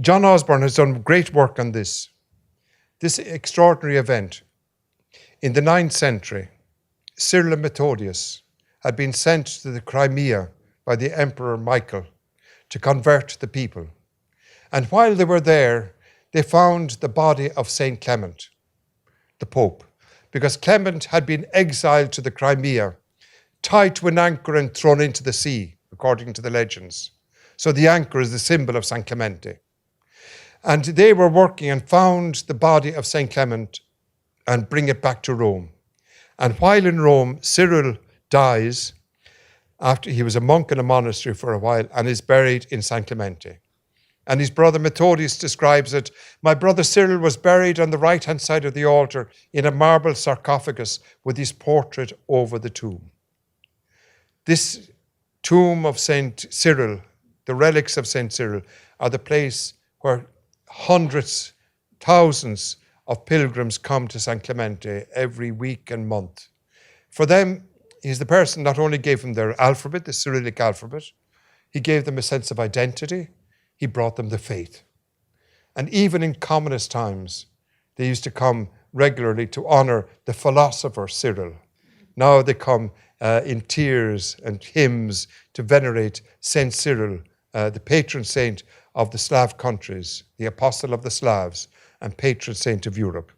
John Osborne has done great work on this. This extraordinary event, in the 9th century, Cyril and Methodius had been sent to the Crimea by the Emperor Michael to convert the people. And while they were there, they found the body of St. Clement, the Pope, because Clement had been exiled to the Crimea, tied to an anchor and thrown into the sea, according to the legends. So the anchor is the symbol of San Clemente. And they were working and found the body of St. Clement and bring it back to Rome. And while in Rome, Cyril dies after he was a monk in a monastery for a while and is buried in San Clemente. And his brother Methodius describes it, my brother Cyril was buried on the right-hand side of the altar in a marble sarcophagus with his portrait over the tomb. This tomb of St. Cyril, the relics of St. Cyril, are the place where hundreds, thousands of pilgrims come to San Clemente every week and month. For them, he's the person not only gave them their alphabet, the Cyrillic alphabet, he gave them a sense of identity, he brought them the faith. And even in communist times, they used to come regularly to honor the philosopher Cyril. Now they come in tears and hymns to venerate Saint Cyril, the patron saint of the Slav countries, the apostle of the Slavs, and patron saint of Europe.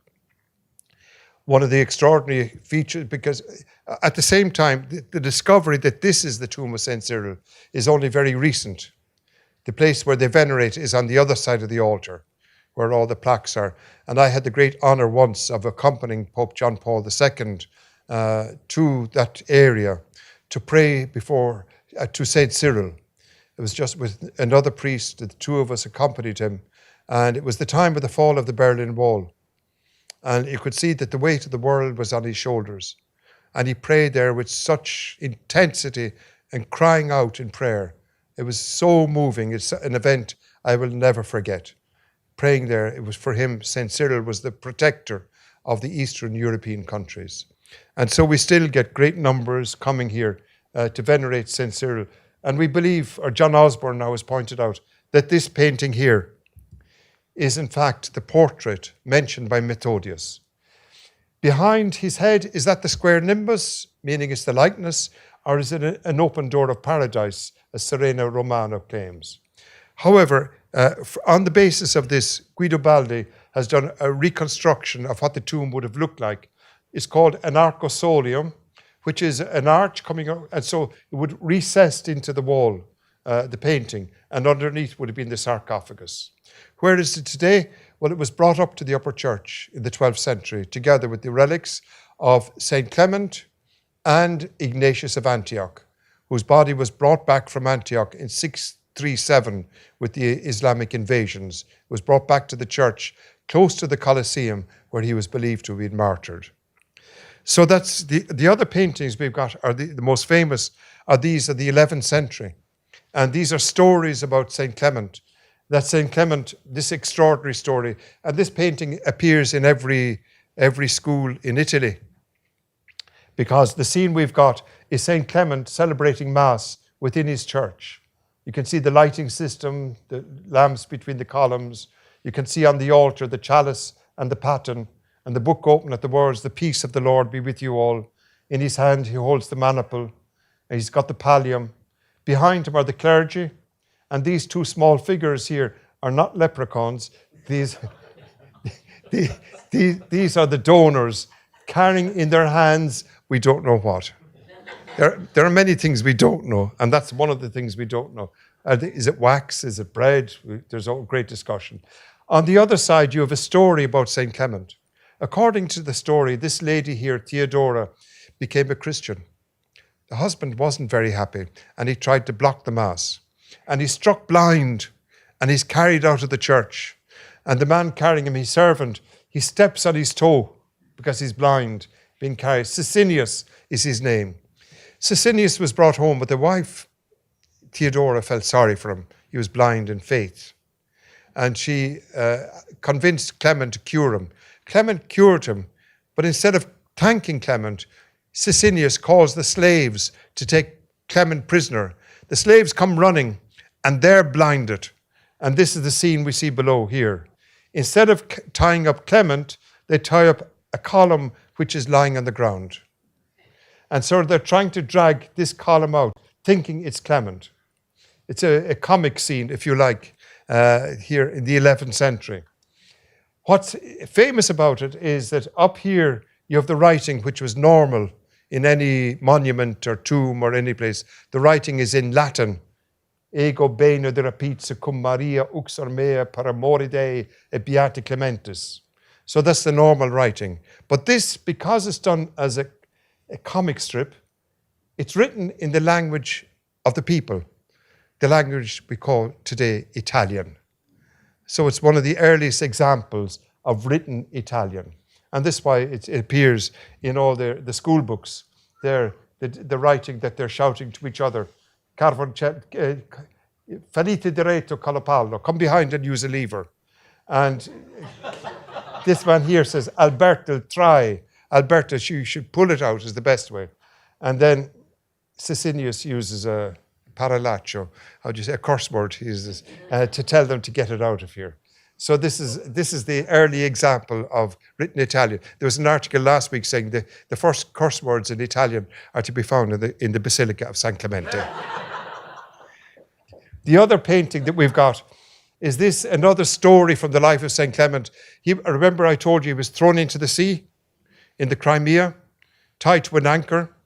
One of the extraordinary features, because at the same time, the discovery that this is the tomb of Saint Cyril is only very recent. The place where they venerate is on the other side of the altar, where all the plaques are. And I had the great honor once of accompanying Pope John Paul II to that area to pray before, to Saint Cyril. It was just with another priest, the two of us accompanied him, and it was the time of the fall of the Berlin Wall. And you could see that the weight of the world was on his shoulders. And he prayed there with such intensity and crying out in prayer. It was so moving. It's an event I will never forget. Praying there, it was for him, St. Cyril was the protector of the Eastern European countries. And so we still get great numbers coming here to venerate St. Cyril. And we believe, or John Osborne now has pointed out, that this painting here is in fact the portrait mentioned by Methodius. Behind his head, is that the square nimbus, meaning it's the likeness, or is it an open door of paradise, as Serena Romano claims? However, on the basis of this, Guido Baldi has done a reconstruction of what the tomb would have looked like. It's called an arcosolium, which is an arch coming out, and so it would recessed into the wall, the painting, and underneath would have been the sarcophagus. Where is it today? Well, it was brought up to the upper church in the 12th century, together with the relics of St. Clement and Ignatius of Antioch, whose body was brought back from Antioch in 637 with the Islamic invasions. It was brought back to the church close to the Colosseum, where he was believed to have been martyred. So that's the other paintings we've got are the most famous are these of the 11th century. And these are stories about St. Clement. That St. Clement, this extraordinary story, and this painting appears in every school in Italy, because the scene we've got is St. Clement celebrating Mass within his church. You can see the lighting system, the lamps between the columns. You can see on the altar the chalice and the paten, and the book open at the words, "The peace of the Lord be with you all." In his hand he holds the maniple, and he's got the pallium. Behind him are the clergy, and these two small figures here are not leprechauns. These are the donors carrying in their hands we don't know what. There are many things we don't know, and that's one of the things we don't know. Is it wax? Is it bread? There's a great discussion. On the other side, you have a story about St. Clement. According to the story, this lady here, Theodora, became a Christian. The husband wasn't very happy, and he tried to block the Mass. And he's struck blind, and he's carried out of the church. And the man carrying him, his servant, he steps on his toe because he's blind, being carried. Sicinius is his name. Sicinius was brought home, but the wife, Theodora, felt sorry for him. He was blind in faith. And she convinced Clement to cure him. Clement cured him, but instead of thanking Clement, Sicinius calls the slaves to take Clement prisoner. The slaves come running, and they're blinded. And this is the scene we see below here. Instead of tying up Clement, they tie up a column which is lying on the ground. And so they're trying to drag this column out, thinking it's Clement. It's a comic scene, if you like, here in the 11th century. What's famous about it is that up here you have the writing, which was normal in any monument or tomb or any place. The writing is in Latin. Ego bene de rapizia cum Maria uxor mea per amore Dei et beati Clementis. So that's the normal writing. But this, because it's done as a comic strip, it's written in the language of the people, the language we call today Italian. So it's one of the earliest examples of written Italian. And this is why it appears in all the school books, the writing that they're shouting to each other. Falite diretto calopallo, come behind and use a lever. And this man here says, Alberto, try. Alberto, you should pull it out is the best way. And then Sicinius uses a parolaccio, how do you say, a curse word he uses, to tell them to get it out of here. So this is the early example of written Italian. There was an article last week saying the first curse words in Italian are to be found in the Basilica of San Clemente. The other painting that we've got is this, another story from the life of St. Clement. Remember I told you he was thrown into the sea in the Crimea, tied to an anchor,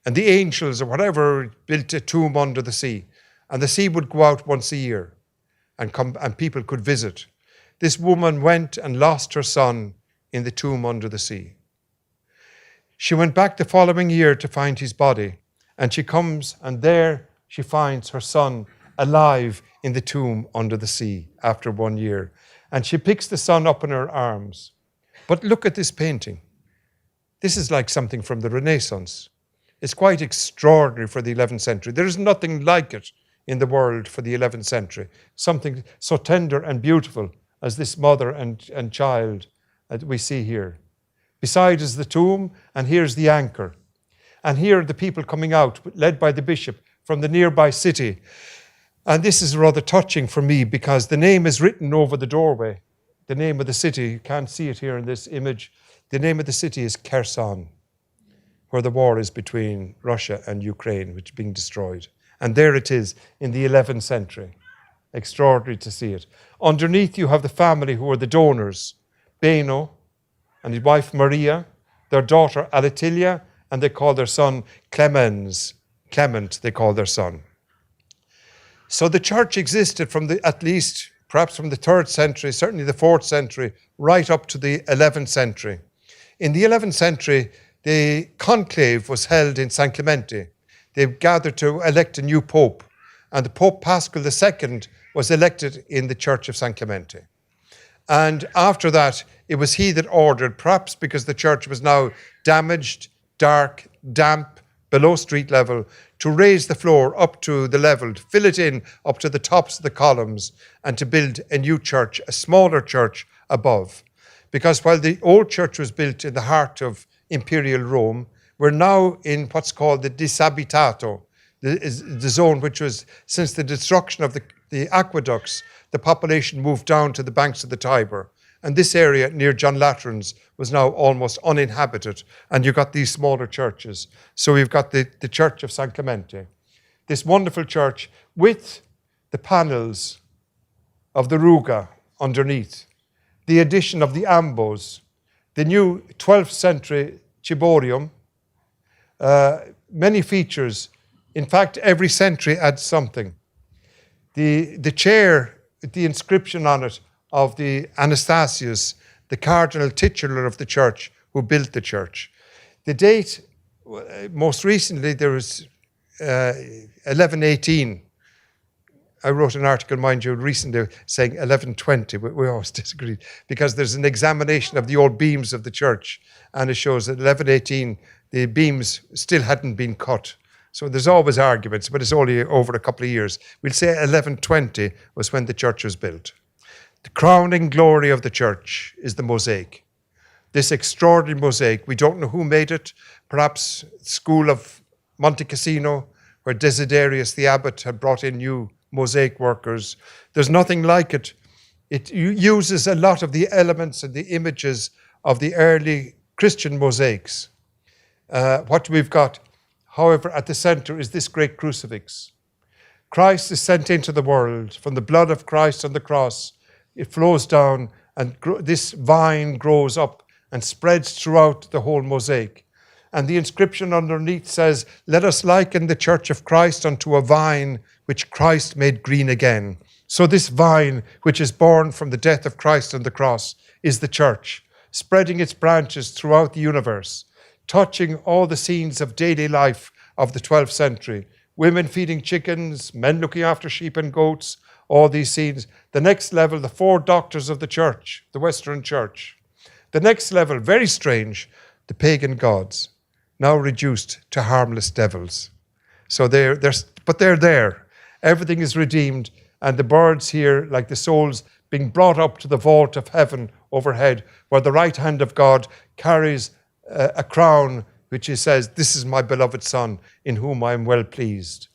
and the angels or whatever built a tomb under the sea. And the sea would go out once a year and people could visit. This woman went and lost her son in the tomb under the sea. She went back the following year to find his body, and she comes and there she finds her son alive in the tomb under the sea after 1 year. And she picks the son up in her arms. But look at this painting. This is like something from the Renaissance. It's quite extraordinary for the 11th century. There is nothing like it in the world for the 11th century. Something so tender and beautiful as this mother and child that we see here. Beside is the tomb, and here's the anchor. And here are the people coming out, led by the bishop from the nearby city. And this is rather touching for me because the name is written over the doorway. The name of the city, you can't see it here in this image. The name of the city is Kherson, where the war is between Russia and Ukraine, which is being destroyed. And there it is in the 11th century. Extraordinary to see it. Underneath you have the family who are the donors. Beno and his wife Maria, their daughter Aletilia, and they call their son Clement, they call their son. So the church existed from at least, perhaps from the 3rd century, certainly the 4th century, right up to the 11th century. In the 11th century, the conclave was held in San Clemente. They gathered to elect a new pope, and the Pope Paschal II was elected in the Church of San Clemente. And after that, it was he that ordered, perhaps because the church was now damaged, dark, damp, below street level, to raise the floor up to the level, to fill it in up to the tops of the columns, and to build a new church, a smaller church above. Because while the old church was built in the heart of Imperial Rome, we're now in what's called the disabitato, the zone which was, since the destruction of the aqueducts, the population moved down to the banks of the Tiber. And this area near John Latran's was now almost uninhabited. And you got these smaller churches. So we've got the Church of San Clemente, this wonderful church with the panels of the Ruga underneath, the addition of the ambos, the new 12th century ciborium, many features. In fact, every century adds something. The chair, the inscription on it of the Anastasius, the cardinal titular of the church who built the church. The date, most recently, there was 1118. I wrote an article, mind you, recently saying 1120. We always disagree because there's an examination of the old beams of the church, and it shows that 1118, the beams still hadn't been cut. So there's always arguments, but it's only over a couple of years. We'll say 1120 was when the church was built. The crowning glory of the church is the mosaic. This extraordinary mosaic, we don't know who made it, perhaps school of Monte Cassino, where Desiderius the abbot had brought in new mosaic workers. There's nothing like it It uses a lot of the elements and the images of the early Christian mosaics. What we've got, however, at the center is this great crucifix. Christ is sent into the world from the blood of Christ on the cross. It flows down, and this vine grows up and spreads throughout the whole mosaic. And the inscription underneath says, "Let us liken the church of Christ unto a vine which Christ made green again." So this vine, which is born from the death of Christ on the cross, is the church, spreading its branches throughout the universe, touching all the scenes of daily life of the 12th century. Women feeding chickens, men looking after sheep and goats, all these scenes. The next level, the 4 doctors of the church, the Western church. The next level, very strange, the pagan gods, now reduced to harmless devils. So they're there. Everything is redeemed, and the birds here, like the souls, being brought up to the vault of heaven overhead, where the right hand of God carries a crown, which he says, "This is my beloved Son, in whom I am well pleased."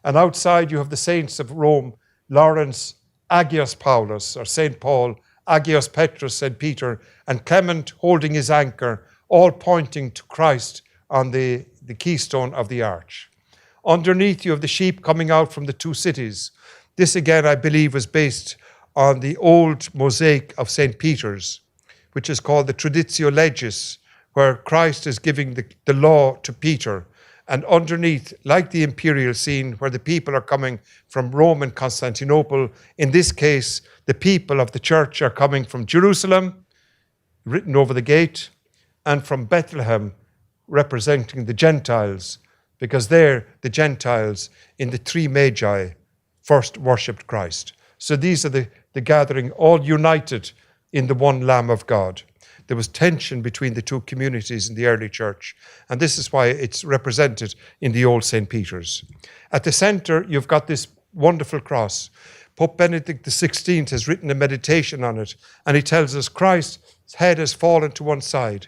And outside you have the saints of Rome, Lawrence, Agios Paulus, or St. Paul, Agios Petrus, St. Peter, and Clement holding his anchor, all pointing to Christ on the keystone of the arch. Underneath you have the sheep coming out from the 2 cities. This again, I believe, was based on the old mosaic of St. Peter's, which is called the Traditio Legis, where Christ is giving the law to Peter. And underneath, like the imperial scene, where the people are coming from Rome and Constantinople, in this case, the people of the church are coming from Jerusalem, written over the gate, and from Bethlehem, representing the Gentiles, because there, the Gentiles in the 3 Magi first worshipped Christ. So these are the gathering, all united in the one Lamb of God. There was tension between the 2 communities in the early church, and this is why it's represented in the old St. Peter's. At the center, you've got this wonderful cross. Pope Benedict XVI has written a meditation on it, and he tells us Christ's head has fallen to one side.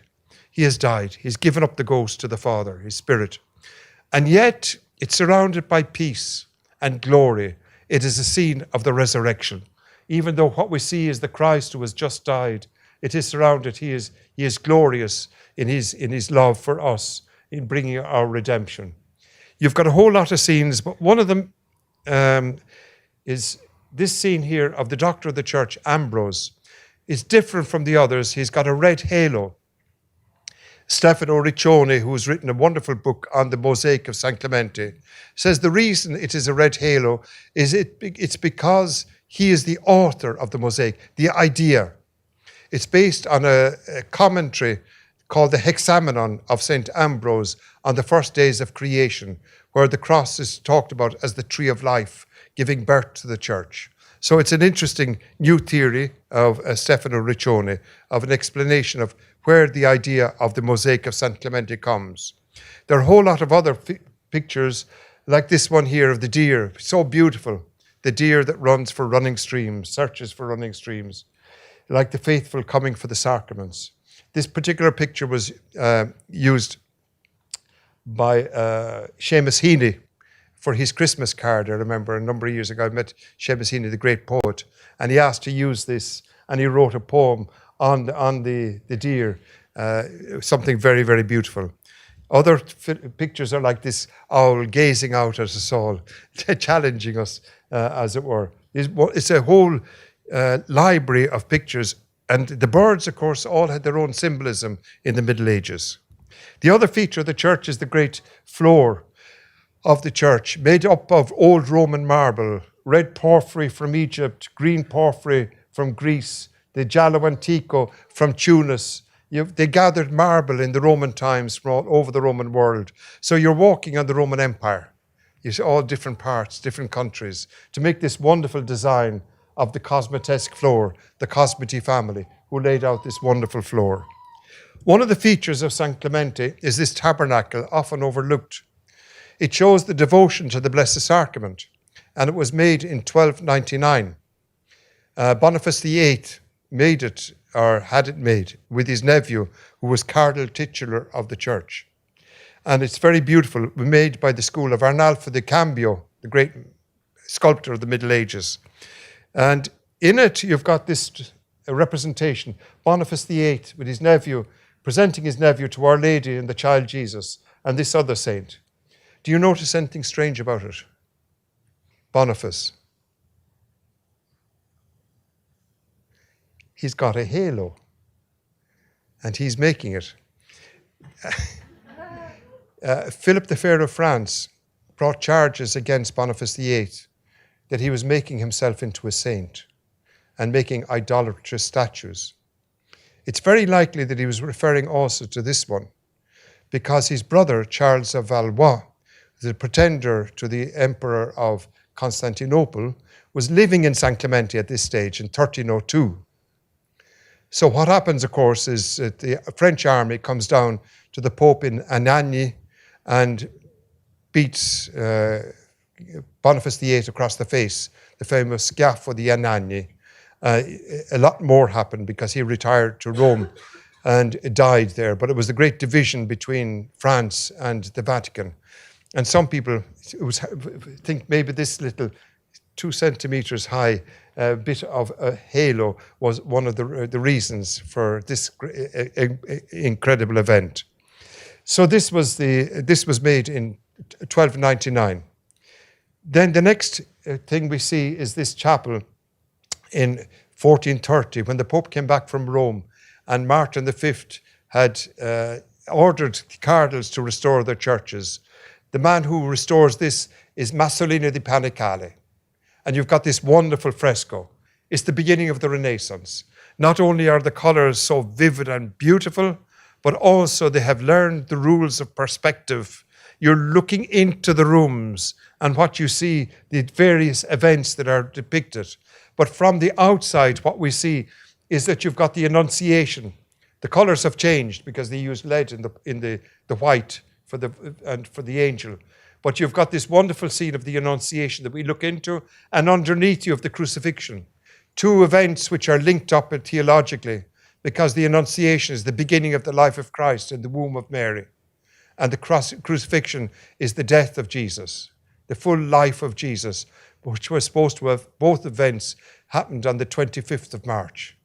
He has died. He's given up the ghost to the Father, his spirit. And yet, it's surrounded by peace and glory. It is a scene of the resurrection. Even though what we see is the Christ who has just died, it is surrounded. He is glorious in his love for us, in bringing our redemption. You've got a whole lot of scenes, but one of them is this scene here of the doctor of the church, Ambrose. Is different from the others. He's got a red halo. Stefano Riccione, who has written a wonderful book on the mosaic of San Clemente, says the reason it is a red halo is it's because he is the author of the mosaic, the idea. It's based on a commentary called the Hexamenon of St. Ambrose on the first days of creation, where the cross is talked about as the tree of life, giving birth to the church. So it's an interesting new theory of Stefano Riccione, of an explanation of where the idea of the mosaic of San Clemente comes. There are a whole lot of other pictures, like this one here of the deer, so beautiful. The deer that runs for running streams, searches for running streams, like the faithful coming for the sacraments. This particular picture was used by Seamus Heaney for his Christmas card. I remember a number of years ago, I met Seamus Heaney, the great poet, and he asked to use this, and he wrote a poem on the deer, something very, very beautiful. Other pictures are like this owl gazing out at us all, challenging us, as it were. It's a whole library of pictures, and the birds, of course, all had their own symbolism in the Middle Ages. The other feature of the church is the great floor of the church, made up of old Roman marble, red porphyry from Egypt, green porphyry from Greece, the giallo antico from Tunis. They gathered marble in the Roman times from all over the Roman world. So you're walking on the Roman Empire. You see all different parts, different countries, to make this wonderful design of the Cosmatesque floor, the Cosmati family, who laid out this wonderful floor. One of the features of San Clemente is this tabernacle, often overlooked. It shows the devotion to the Blessed Sacrament, and it was made in 1299. Boniface VIII made it, or had it made, with his nephew, who was Cardinal Titular of the church. And it's very beautiful, made by the school of Arnalfo di Cambio, the great sculptor of the Middle Ages. And in it, you've got this representation, Boniface VIII with his nephew, presenting his nephew to Our Lady and the child Jesus, and this other saint. Do you notice anything strange about it? Boniface. He's got a halo, and he's making it. Philip the Fair of France brought charges against Boniface VIII that he was making himself into a saint and making idolatrous statues. It's very likely that he was referring also to this one, because his brother, Charles of Valois, the pretender to the Emperor of Constantinople, was living in San Clemente at this stage in 1302. So what happens, of course, is that the French army comes down to the Pope in Anagni and beats Boniface VIII across the face, the famous Schiaffo di Anagni. A lot more happened because he retired to Rome and died there. But it was the great division between France and the Vatican. And some people think maybe this little 2 centimeters high bit of a halo was one of the reasons for this incredible event. So this was made in 1299. Then the next thing we see is this chapel in 1430, when the Pope came back from Rome and Martin V had ordered the cardinals to restore their churches. The man who restores this is Masolino di Panicale. And you've got this wonderful fresco. It's the beginning of the Renaissance. Not only are the colours so vivid and beautiful, but also they have learned the rules of perspective. You're looking into the rooms and what you see, the various events that are depicted. But from the outside, what we see is that you've got the Annunciation. The colours have changed because they use lead in the white for the angel. But you've got this wonderful scene of the Annunciation that we look into, and underneath you of the crucifixion. 2 events which are linked up theologically, because the Annunciation is the beginning of the life of Christ in the womb of Mary. And the crucifixion is the death of Jesus, the full life of Jesus, which was supposed to have, both events happened on the 25th of March.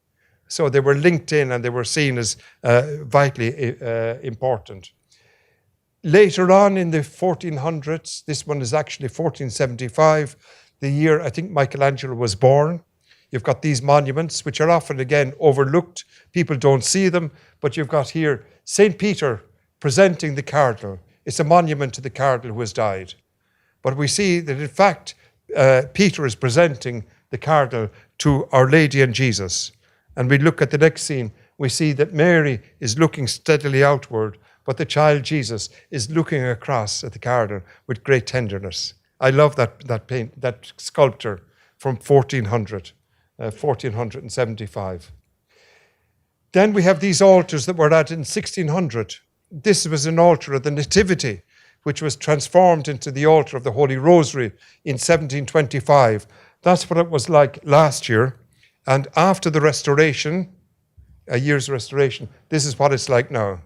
So they were linked in and they were seen as vitally important. Later on in the 1400s, this one is actually 1475, the year I think Michelangelo was born. You've got these monuments, which are often, again, overlooked. People don't see them, but you've got here St. Peter presenting the cardinal. It's a monument to the cardinal who has died. But we see that, in fact, Peter is presenting the cardinal to Our Lady and Jesus. And we look at the next scene, we see that Mary is looking steadily outward, but the child Jesus is looking across at the cardinal with great tenderness. I love that sculpture from 1475. Then we have these altars that were added in 1600. This was an altar of the Nativity, which was transformed into the altar of the Holy Rosary in 1725. That's what it was like last year. And after the restoration, a year's restoration, this is what it's like now.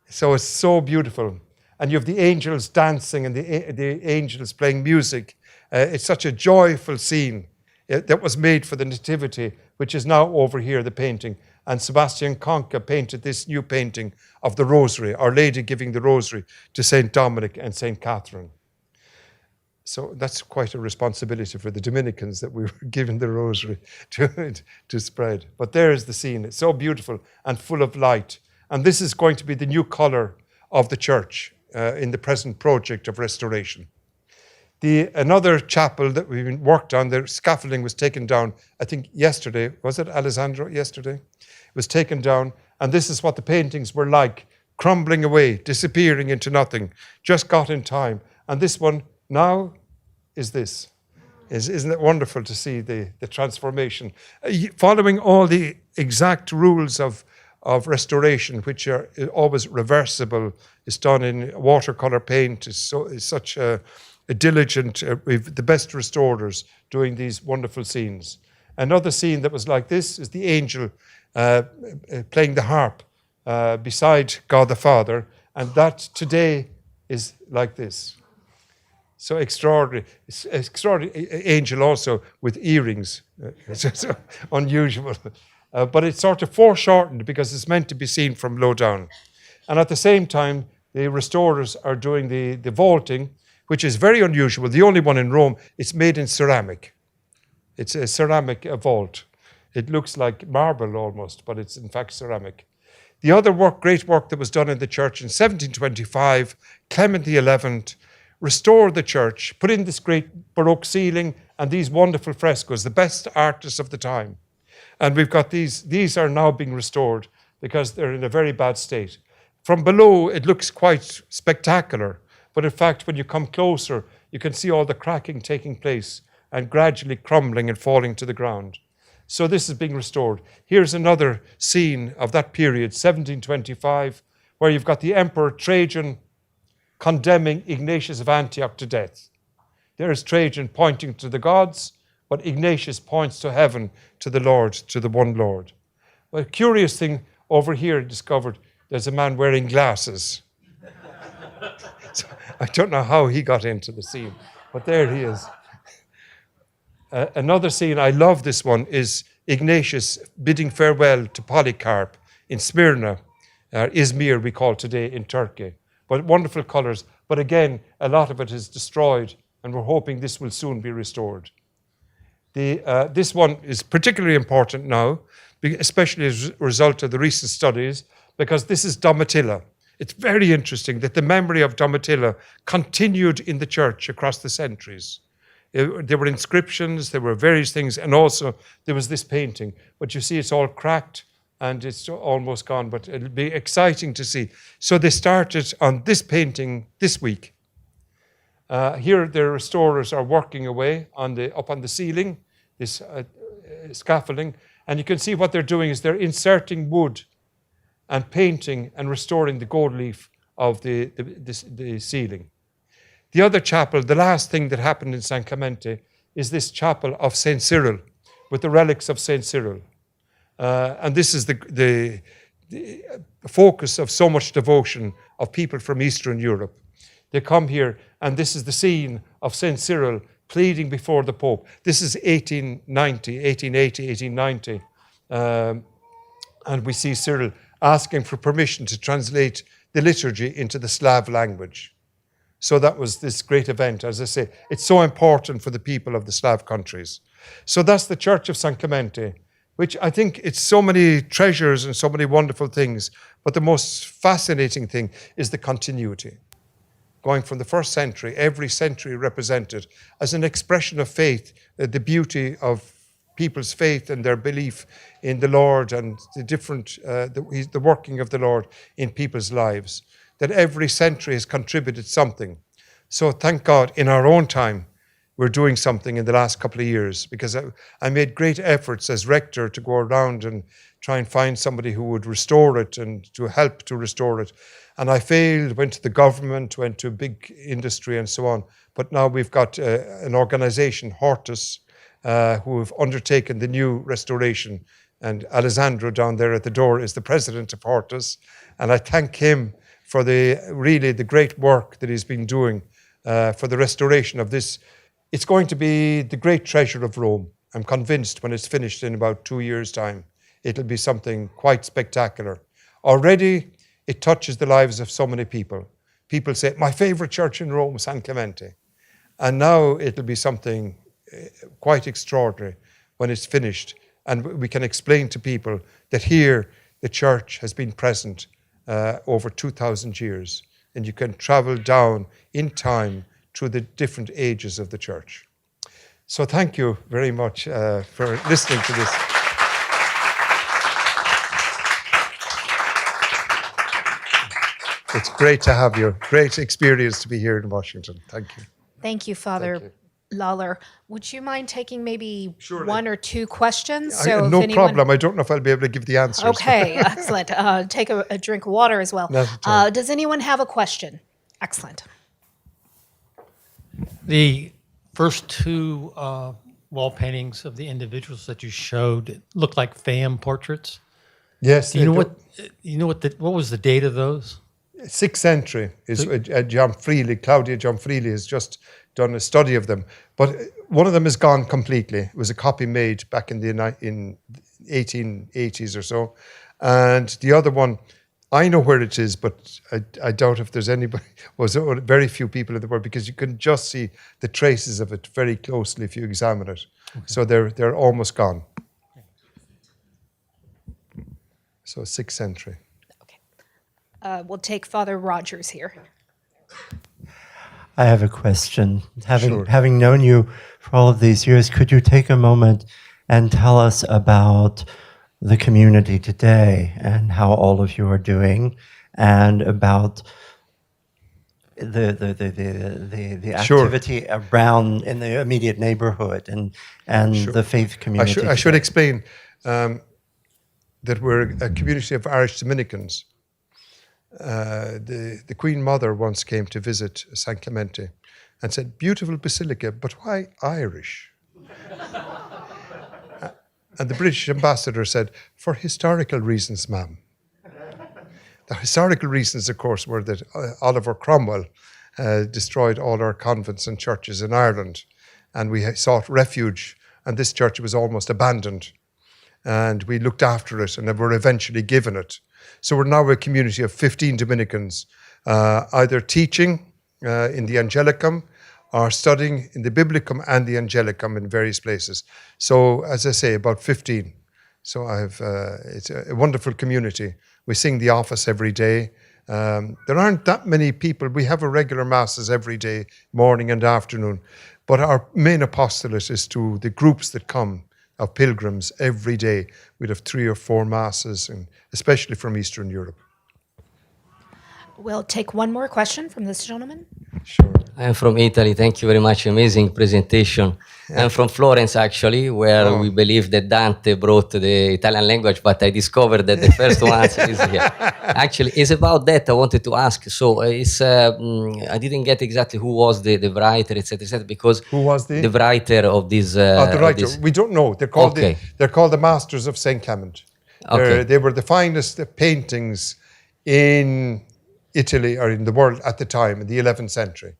So it's so beautiful. And you have the angels dancing and the angels playing music. It's such a joyful scene that was made for the Nativity, which is now over here, the painting. And Sebastian Conca painted this new painting of the Rosary, Our Lady giving the Rosary to St. Dominic and St. Catherine. So that's quite a responsibility for the Dominicans that we were given the Rosary to spread. But there is the scene. It's so beautiful and full of light. And this is going to be the new colour of the church in the present project of restoration. Another chapel that we've worked on, the scaffolding was taken down, I think yesterday. Was it, Alessandro, yesterday? It was taken down. And this is what the paintings were like, crumbling away, disappearing into nothing. Just got in time. And this one now is this. Isn't it wonderful to see the transformation? Following all the exact rules of restoration, which are always reversible, is done in watercolor paint. Is such a diligent, we've the best restorers doing these wonderful scenes. Another scene that was like this is the angel playing the harp beside God the Father, and that today is like this. So extraordinary. Extraordinary angel also with earrings. It's unusual. But it's sort of foreshortened because it's meant to be seen from low down. And at the same time, the restorers are doing the vaulting, which is very unusual. The only one in Rome, it's made in ceramic. It's a ceramic vault. It looks like marble almost, but it's in fact ceramic. The other great work that was done in the church in 1725, Clement XI restored the church, put in this great Baroque ceiling and these wonderful frescoes, the best artists of the time. And we've got these are now being restored because they're in a very bad state. From below, it looks quite spectacular, but in fact, when you come closer, you can see all the cracking taking place and gradually crumbling and falling to the ground. So this is being restored. Here's another scene of that period, 1725, where you've got the Emperor Trajan condemning Ignatius of Antioch to death. There's Trajan pointing to the gods, but Ignatius points to heaven, to the Lord, to the one Lord. Well, a curious thing over here I discovered, there's a man wearing glasses. So I don't know how he got into the scene, but there he is. Another scene, I love this one, is Ignatius bidding farewell to Polycarp in Smyrna, Izmir we call today in Turkey. But wonderful colours. But again, a lot of it is destroyed, and we're hoping this will soon be restored. This one is particularly important now, especially as a result of the recent studies, because this is Domitilla. It's very interesting that the memory of Domitilla continued in the church across the centuries. There were inscriptions, there were various things, and also there was this painting. But you see, it's all cracked and it's almost gone, but it'll be exciting to see. So they started on this painting this week. Here, the restorers are working away up on the ceiling, this scaffolding, and you can see what they're doing is they're inserting wood and painting and restoring the gold leaf of the ceiling. The other chapel, the last thing that happened in San Clemente, is this chapel of St. Cyril, with the relics of St. Cyril. And this is the focus of so much devotion of people from Eastern Europe. They come here, and this is the scene of St. Cyril pleading before the Pope. This is 1880, 1890. And we see Cyril asking for permission to translate the liturgy into the Slav language. So that was this great event. As I say, it's so important for the people of the Slav countries. So that's the Church of San Clemente, which I think it's so many treasures and so many wonderful things. But the most fascinating thing is the continuity. Going from the first century, every century represented as an expression of faith, the beauty of people's faith and their belief in the Lord and the working of the Lord in people's lives. That every century has contributed something. So thank God, in our own time, we're doing something in the last couple of years, because I made great efforts as rector to go around and try and find somebody who would restore it and to help to restore it. And I failed, went to the government, went to big industry and so on. But now we've got an organisation, Hortus, who have undertaken the new restoration. And Alessandro down there at the door is the president of Hortus. And I thank him for the great work that he's been doing for the restoration of this. It's going to be the great treasure of Rome. I'm convinced when it's finished in about 2 years' time, it'll be something quite spectacular. Already, it touches the lives of so many people. People say, my favourite church in Rome, San Clemente. And now it'll be something quite extraordinary when it's finished. And we can explain to people that here the church has been present over 2,000 years. And you can travel down in time through the different ages of the church. So thank you very much for listening to this. It's great to have you. Great experience to be here in Washington. Thank you. Thank you, Father Lawlor. Would you mind taking maybe Surely. one or two questions? No problem. I don't know if I'll be able to give the answers. Okay, excellent. Take a drink of water as well. Not at all. Does anyone have a question? Excellent. The first two wall paintings of the individuals that you showed looked like fan portraits. Yes. Do you know what was the date of those? 6th century is Claudia Gianfrili has just done a study of them. But one of them is gone completely. It was a copy made back in the 1880s or so. And the other one, I know where it is, but I doubt if there's anybody, very few people in the world, because you can just see the traces of it very closely if you examine it. Okay. So they're almost gone. So 6th century. Okay. We'll take Father Rogers here. I have a question. Sure. Having known you for all of these years, could you take a moment and tell us about the community today and how all of you are doing, and about the Sure. activity around in the immediate neighborhood and Sure. the faith community? I should explain that we're a community of Irish Dominicans. The Queen Mother once came to visit San Clemente and said, "Beautiful basilica, but why Irish?" And the British ambassador said, "For historical reasons, ma'am." The historical reasons, of course, were that Oliver Cromwell destroyed all our convents and churches in Ireland, and we sought refuge, and this church was almost abandoned. And we looked after it and were eventually given it. So we're now a community of 15 Dominicans, either teaching in the Angelicum or studying in the Biblicum and the Angelicum in various places. So, as I say, about 15. So it's a wonderful community. We sing the office every day. There aren't that many people. We have a regular masses every day, morning and afternoon. But our main apostolate is to the groups that come of pilgrims every day. We'd have 3 or 4 masses, and especially from Eastern Europe. We'll take one more question from this gentleman. Sure. I'm from Italy. Thank you very much. Amazing presentation. I'm from Florence, actually, where we believe that Dante brought the Italian language, but I discovered that the first one is here. Actually, it's about that I wanted to ask. So I didn't get exactly who was the writer, etc., because Who was the writer of this? The writer. We don't know. They're called the Masters of St. Clement. Okay. They were the finest paintings in Italy or in the world at the time, in the 11th century.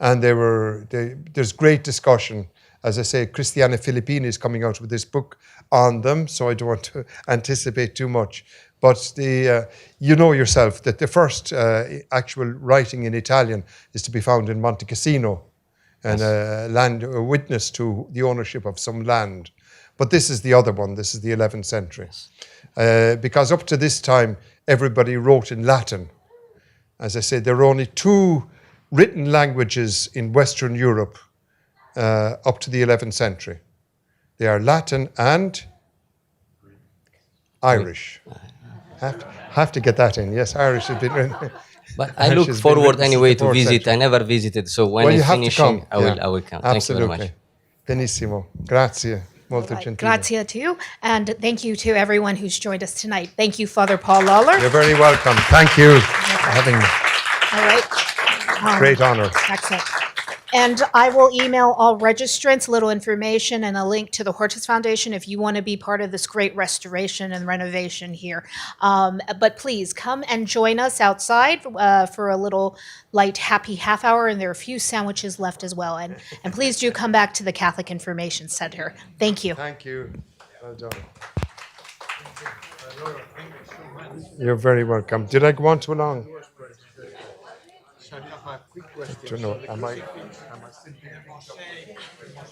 And there's great discussion. As I say, Cristiana Filippini is coming out with this book on them, so I don't want to anticipate too much. But you know yourself that the first actual writing in Italian is to be found in Monte Cassino, and a witness to the ownership of some land. But this is the other one. This is the 11th century. Because up to this time, everybody wrote in Latin. As I said, there are only 2 written languages in Western Europe up to the 11th century. They are Latin and Irish. Have to get that in. Yes, Irish has been written. But I look forward anyway to visit. I never visited, so when you it's have to finishing, come. I will come. Thank you very much. Absolutely. Benissimo. Grazie. Molto gentile. Grazie to you, and thank you to everyone who's joined us tonight. Thank you, Father Paul Lawlor. You're very welcome. Thank you for having me. All right. Great honor. Excellent. And I will email all registrants a little information and a link to the Hortus Foundation if you want to be part of this great restoration and renovation here. But please come and join us outside for a little light, happy half hour, and there are a few sandwiches left as well. And please do come back to the Catholic Information Center. Thank you. Thank you. Well done. You're very welcome. Did I go on too long? I don't know. Am I